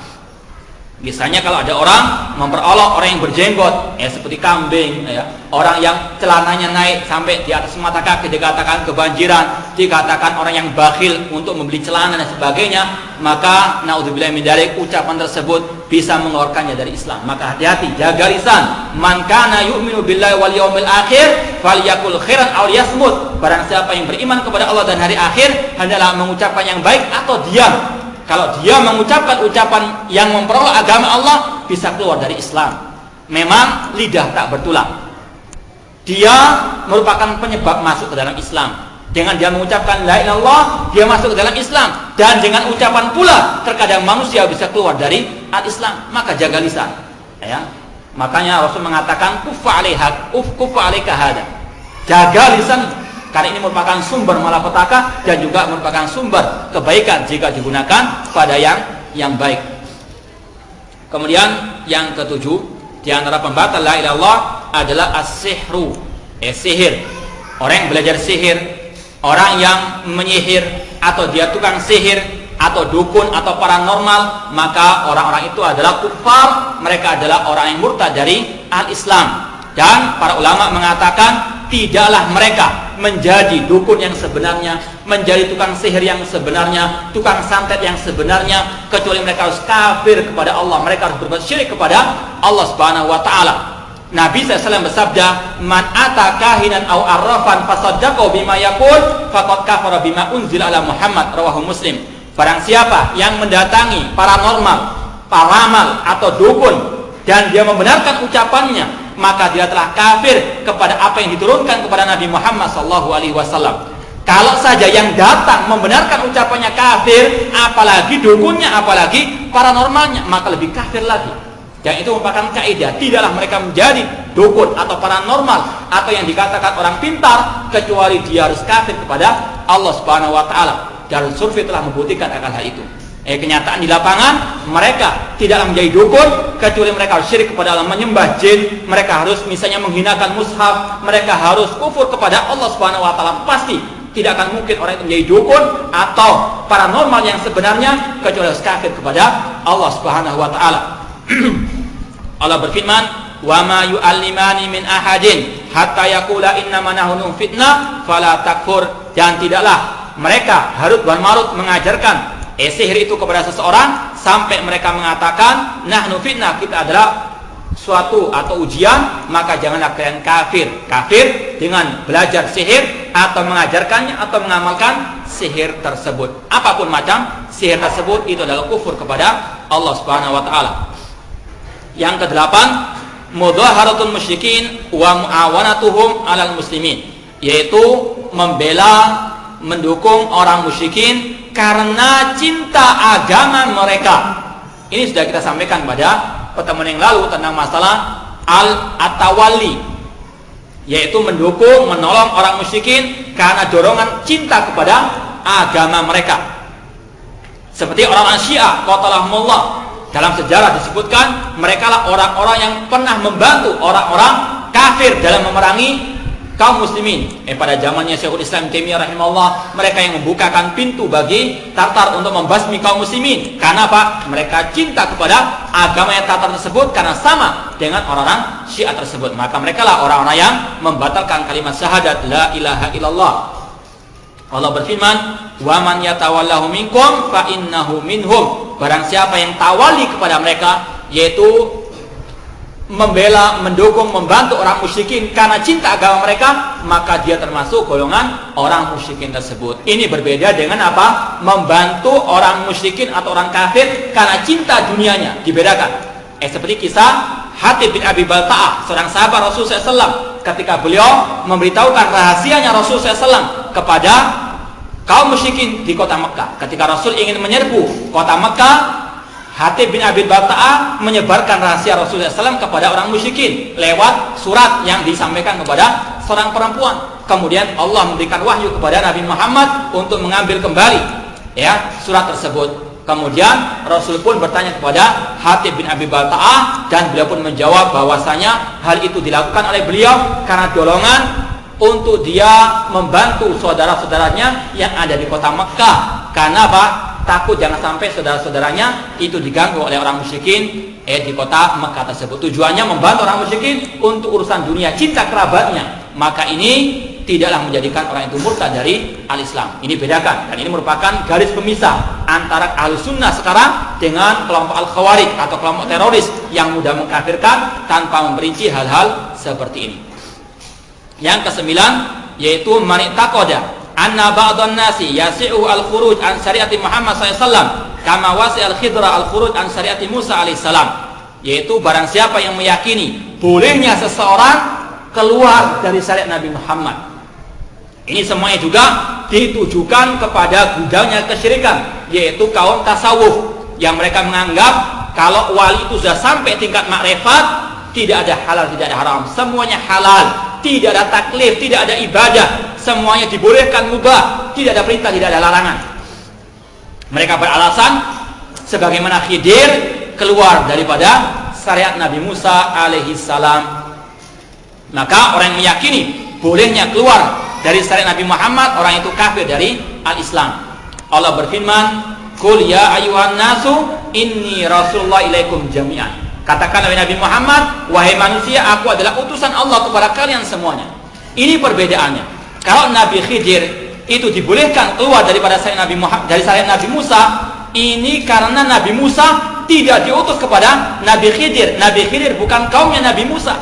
Misalnya kalau ada orang memperolok orang yang berjenggot, seperti kambing, orang yang celananya naik sampai di atas mata kaki, dikatakan kebanjiran, dikatakan orang yang bakhil untuk membeli celana dan sebagainya, maka naudzubillah min dzalik, ucapan tersebut bisa mengeluarkannya dari Islam. Maka hati-hati, jaga lisan. Man kana yu'minu billahi wal yawmil akhir falyakul khairan aw liyasmut. Barang siapa yang beriman kepada Allah dan hari akhir, hendaklah mengucapkan yang baik atau diam. Kalau dia mengucapkan ucapan yang memperoleh agama Allah, bisa keluar dari Islam. Memang lidah tak bertulang, dia merupakan penyebab masuk ke dalam Islam. Dengan dia mengucapkan la ilaha illallah, dia masuk ke dalam Islam. Dan dengan ucapan pula terkadang manusia bisa keluar dari al-Islam. Maka jaga lisan, Makanya Rasul mengatakan kuffa alaika hada, jaga lisan, karena ini merupakan sumber malapetaka dan juga merupakan sumber kebaikan jika digunakan pada yang baik. Kemudian yang ketujuh di antara pembatal la ilaha illallah adalah as-sihru, sihir. Orang yang belajar sihir, orang yang menyihir, atau dia tukang sihir, atau dukun, atau paranormal, maka orang-orang itu adalah kufar. Mereka adalah orang yang murtad dari al-Islam. Dan para ulama mengatakan tidaklah mereka menjadi dukun yang sebenarnya, menjadi tukang sihir yang sebenarnya, tukang santet yang sebenarnya, kecuali mereka harus kafir kepada Allah, mereka harus berbuat syirik kepada Allah Subhanahu wa taala. Nabi SAW bersabda, "Man ata kahinan aw arrafan fasaddaqahu bima yaqul faqad kafara bima unzila ala Muhammad," rawahu Muslim. Barang siapa yang mendatangi paranormal, paramal atau dukun dan dia membenarkan ucapannya, maka dia telah kafir kepada apa yang diturunkan kepada Nabi Muhammad SAW. Kalau saja yang datang membenarkan ucapannya kafir, apalagi dukunnya, apalagi paranormalnya, maka lebih kafir lagi. Dan itu merupakan kaidah, tidaklah mereka menjadi dukun atau paranormal atau yang dikatakan orang pintar, kecuali dia harus kafir kepada Allah Subhanahu wa taala. Dan survei telah membuktikan akan hal itu. Kenyataan di lapangan, mereka tidaklah menjadi dukun kecuali mereka harus syirik kepada Allah, menyembah jin, mereka harus misalnya menghinakan mushaf, mereka harus kufur kepada Allah Subhanahu wa taala. Pasti tidak akan mungkin orang itu menjadi dukun atau paranormal yang sebenarnya kecuali harus kafir kepada Allah Subhanahu wa taala. Allah berfirman, "Wa ma yu'allimani min ahadin hatta yaqula innama nahnu fitnah fala takfur." Dan tidaklah mereka Harut dan Marut mengajarkan sihir itu kepada seseorang sampai mereka mengatakan nahnu fitnah, kita adalah suatu atau ujian, maka janganlah kalian kafir dengan belajar sihir atau mengajarkannya atau mengamalkan sihir tersebut. Apapun macam sihir tersebut itu adalah kufur kepada Allah Subhanahu wa taala. Yang kedelapan, mudhaharatul musyrikin wa muawanatuhum 'alal muslimin, yaitu membela, mendukung orang musyrikin karena cinta agama mereka. Ini sudah kita sampaikan pada pertemuan yang lalu tentang masalah at-tawalli, yaitu mendukung, menolong orang musyrikin karena dorongan cinta kepada agama mereka. Seperti orang Syiah, qatalahumullah, dalam sejarah disebutkan mereka lah orang-orang yang pernah membantu orang-orang kafir dalam memerangi kaum muslimin. Pada zamannya Syekhul Islam Taimiyah rahimahullah, mereka yang membukakan pintu bagi Tatar untuk membasmi kaum muslimin. Karena apa? Mereka cinta kepada agama yang Tatar tersebut karena sama dengan orang-orang Syiah tersebut. Maka mereka lah orang-orang yang membatalkan kalimat syahadat la ilaha illallah. Allah berfirman, "Wa man yatawallahu minkum fa innahu minhum." Barang siapa yang tawali kepada mereka, yaitu membela, mendukung, membantu orang musyrikin karena cinta agama mereka, maka dia termasuk golongan orang musyrikin tersebut. Ini berbeda dengan apa? Membantu orang musyrikin atau orang kafir karena cinta dunianya, dibedakan. Seperti kisah Hatib bin Abi Balta'ah, seorang sahabat Rasulullah SAW, ketika beliau memberitahukan rahasianya Rasulullah SAW kepada kaum musyrikin di kota Mekah. Ketika Rasul ingin menyerbu kota Mekah, Hatib bin Abi Balta'ah menyebarkan rahasia Rasulullah SAW kepada orang musyrikin lewat surat yang disampaikan kepada seorang perempuan. Kemudian Allah memberikan wahyu kepada Nabi Muhammad untuk mengambil kembali surat tersebut. Kemudian Rasul pun bertanya kepada Hatib bin Abi Balta'ah dan beliau pun menjawab bahwasanya hal itu dilakukan oleh beliau karena dorongan untuk dia membantu saudara-saudaranya yang ada di kota Mekah. Karena apa? Takut jangan sampai saudara-saudaranya itu diganggu oleh orang musyrikin di kota Mekah tersebut. Tujuannya membantu orang musyrikin untuk urusan dunia, cinta kerabatnya. Maka ini tidaklah menjadikan orang itu murtad dari al-Islam. Ini bedakan, dan ini merupakan garis pemisah antara Ahlussunnah sekarang dengan kelompok al-Khawarij atau kelompok teroris yang mudah mengkafirkan tanpa memperinci hal-hal seperti ini. Yang kesembilan, yaitu mani'taqada anna ba'dhan nasi yasi'u al-khuruj an syariati Muhammad SAW kama wasi' al-khidra al-khuruj an syariati Musa alaihissalam, yaitu barang siapa yang meyakini bolehnya seseorang keluar dari syariat Nabi Muhammad. Ini semuanya juga ditujukan kepada gudangnya kesyirikan, yaitu kaum tasawuf yang mereka menganggap kalau wali itu sudah sampai tingkat makrifat, tidak ada halal, tidak ada haram, semuanya halal, tidak ada taklif, tidak ada ibadah, semuanya dibolehkan, mubah, tidak ada perintah, tidak ada larangan. Mereka beralasan sebagaimana Khidir keluar daripada syariat Nabi Musa alaihi salam. Maka orang yang meyakini bolehnya keluar dari syariat Nabi Muhammad, orang itu kafir dari al-Islam. Allah berfirman, "Qul ya ayyuhan nasu inni rasulullah ilaikum jami'an." Katakan oleh Nabi Muhammad, wahai manusia, aku adalah utusan Allah kepada kalian semuanya. Ini perbedaannya. Kalau Nabi Khidir itu dibolehkan keluar daripada syariat Nabi Muhammad, dari syariat Nabi Musa, ini karena Nabi Musa tidak diutus kepada Nabi Khidir. Nabi Khidir bukan kaumnya Nabi Musa.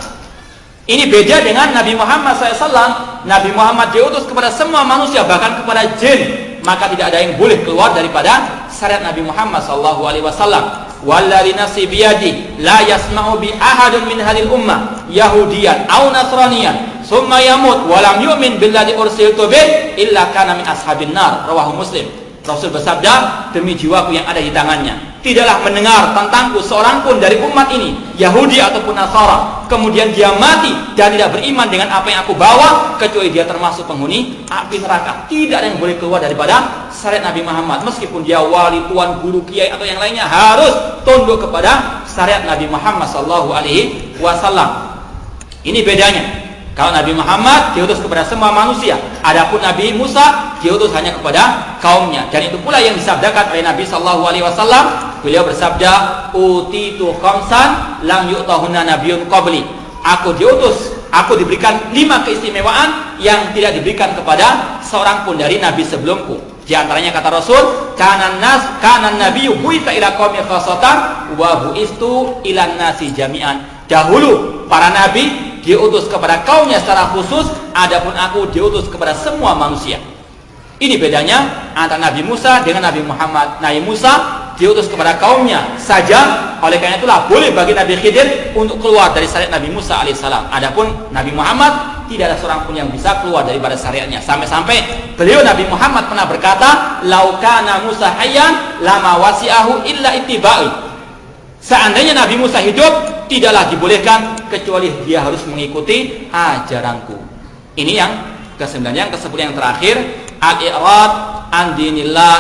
Ini beda dengan Nabi Muhammad SAW. Nabi Muhammad diutus kepada semua manusia, bahkan kepada jin. Maka tidak ada yang boleh keluar daripada syariat Nabi Muhammad SAW. Walladzi nafsi biyadi la yasma'u bi ahadun min hadhil ummah yahudiyan aw nasraniyan summa yamut wa lam yu'min billadzi ursiltu bih illa kana min ashabin nar. Rawahu Muslim. Rasul bersabda, demi jiwaku yang ada di tangannya, tidaklah mendengar tentangku seorang pun dari umat ini, Yahudi ataupun Nasara, kemudian dia mati dan tidak beriman dengan apa yang aku bawa, kecuali dia termasuk penghuni api neraka. Tidak ada yang boleh keluar daripada syariat Nabi Muhammad, meskipun dia wali, tuan, guru, kiai atau yang lainnya, harus tunduk kepada syariat Nabi Muhammad SAW. Ini bedanya. Kalau Nabi Muhammad diutus kepada semua manusia, adapun Nabi Musa diutus hanya kepada kaumnya. Dan itu pula yang disabdakan oleh Nabi SAW. Beliau bersabda, utitu khamsan lam yu'tahunna nabiyyun qabli. Aku diutus aku diberikan 5 keistimewaan yang tidak diberikan kepada seorang pun dari nabi sebelumku. Di antaranya kata Rasul, kanan nabiyyu bu'itsa ila qaumi khassatan wa bu'istu ilan nasi jami'an. Dahulu para nabi diutus kepada kaumnya secara khusus, adapun aku diutus kepada semua manusia. Ini bedanya antara Nabi Musa dengan Nabi Muhammad. Nabi Musa diutus kepada kaumnya saja, oleh karena itulah boleh bagi Nabi Khidir untuk keluar dari syariat Nabi Musa alaihissalam. Adapun Nabi Muhammad tidak ada seorang pun yang bisa keluar daripada syariatnya. Sampai-sampai beliau Nabi Muhammad pernah berkata, "Lau kana Musa hayyan lama wasi'ahu illa ittiba'i." Seandainya Nabi Musa hidup, tidaklah dibolehkan kecuali dia harus mengikuti ajaranku. Ini yang ke-9. Yang ke-10 yang terakhir, al-i'rad an dinillah,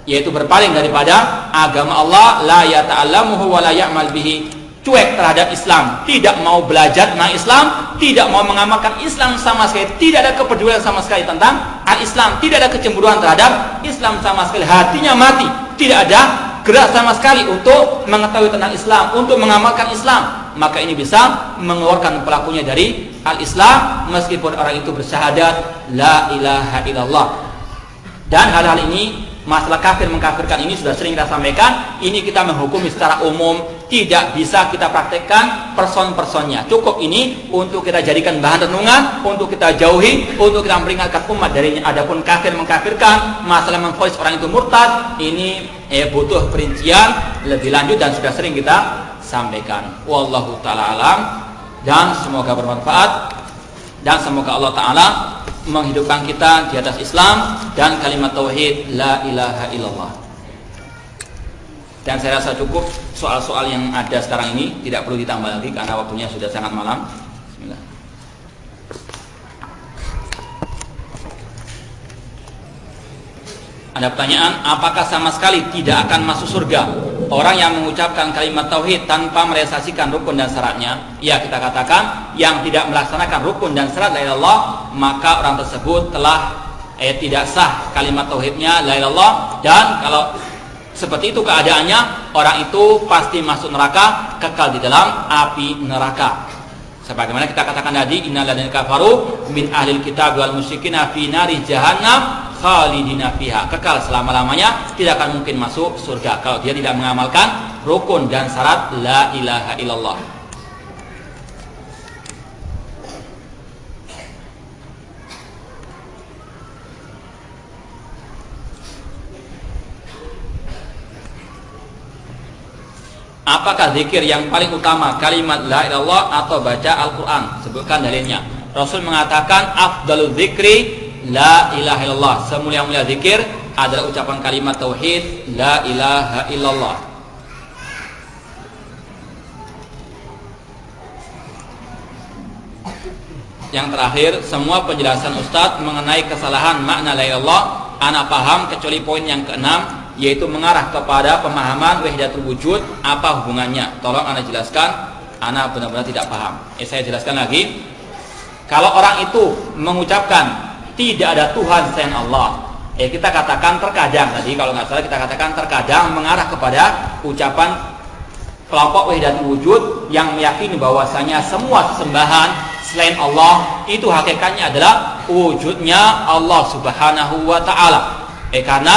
yaitu berpaling daripada agama Allah, la yata'allamuhu wa la ya'mal bihi, cuek terhadap Islam, tidak mau belajar tentang Islam, tidak mau mengamalkan Islam sama sekali, tidak ada kepedulian sama sekali tentang al-Islam, tidak ada kecemburuan terhadap Islam sama sekali, hatinya mati, tidak ada gerak sama sekali untuk mengetahui tentang Islam, untuk mengamalkan Islam, maka ini bisa mengeluarkan pelakunya dari al-Islam meskipun orang itu bersyahadat la ilaha illallah. Dan hal-hal ini, masalah kafir mengkafirkan ini sudah sering kita sampaikan. Ini kita menghukumi secara umum, tidak bisa kita praktekkan person-personnya. Cukup ini untuk kita jadikan bahan renungan, untuk kita jauhi, untuk kita memperingatkan umat darinya. Adapun kafir mengkafirkan, masalah memvonis orang itu murtad, ini butuh perincian lebih lanjut dan sudah sering kita sampaikan. Wallahu ta'ala alam. Dan semoga bermanfaat, dan semoga Allah Ta'ala menghidupkan kita di atas Islam dan kalimat tauhid la ilaha illallah. Dan saya rasa cukup soal-soal yang ada sekarang ini, tidak perlu ditambah lagi karena waktunya sudah sangat malam. Bismillah. Ada pertanyaan, apakah sama sekali tidak akan masuk surga orang yang mengucapkan kalimat tauhid tanpa merealisasikan rukun dan syaratnya? Ya, kita katakan yang tidak melaksanakan rukun dan syarat la ilaha illallah, maka orang tersebut telah tidak sah kalimat tauhidnya la ilaha illallah. Dan kalau seperti itu keadaannya, orang itu pasti masuk neraka, kekal di dalam api neraka. Sebagaimana kita katakan tadi, innal ladzina kafaru min ahlil kitab wal musyrikina fi nari jahannam khalidina fiha, kekal selama-lamanya, tidak akan mungkin masuk surga kalau dia tidak mengamalkan rukun dan syarat la ilaha illallah. Apakah zikir yang paling utama kalimat la ilaha illallah atau baca Al-Quran? Sebutkan dalilnya. Rasul mengatakan afdalul zikri la ilaha illallah, semulia-mulia zikir adalah ucapan kalimat tauhid la ilaha illallah. Yang terakhir, semua penjelasan Ustadz mengenai kesalahan makna la ilaha illallah anak paham kecuali poin yang ke-6, yaitu mengarah kepada pemahaman wahdatul wujud. Apa hubungannya? Tolong Anda jelaskan, Anda benar-benar tidak paham. Saya jelaskan lagi. Kalau orang itu mengucapkan tidak ada Tuhan selain Allah, kita katakan terkadang, tadi kalau nggak salah kita katakan terkadang mengarah kepada ucapan kelompok wahdatul wujud yang meyakini bahwasanya semua sesembahan selain Allah itu hakikatnya adalah wujudnya Allah Subhanahu wa Ta'ala. Karena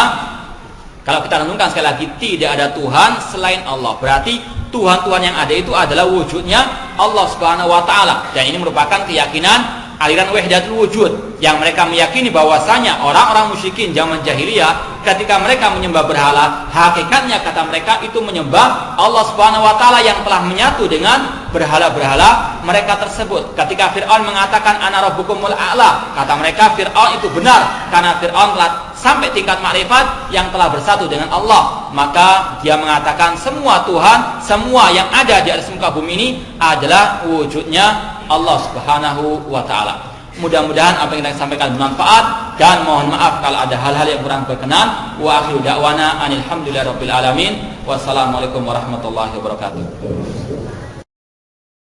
kalau kita renungkan sekali lagi, tidak ada Tuhan selain Allah, berarti Tuhan-Tuhan yang ada itu adalah wujudnya Allah Subhanahu wa Ta'ala. Dan ini merupakan keyakinan aliran wahdatul wujud yang mereka meyakini bahwasanya orang-orang musyrikin zaman jahiliyah ketika mereka menyembah berhala, hakikatnya kata mereka itu menyembah Allah Subhanahu wa Ta'ala yang telah menyatu dengan berhala-berhala mereka tersebut. Ketika Fir'aun mengatakan ana rabbukumul a'la, kata mereka Fir'aun itu benar karena Fir'aun telah sampai tingkat makrifat yang telah bersatu dengan Allah. Maka dia mengatakan semua Tuhan, semua yang ada di atas muka bumi ini adalah wujudnya Allah Subhanahu wa Ta'ala. Mudah-mudahan apa yang kita sampaikan bermanfaat, dan mohon maaf kalau ada hal-hal yang kurang berkenan. Wa akhiru da'wana anil hamdulillahirabbil alamin. Wassalamualaikum warahmatullahi wabarakatuh.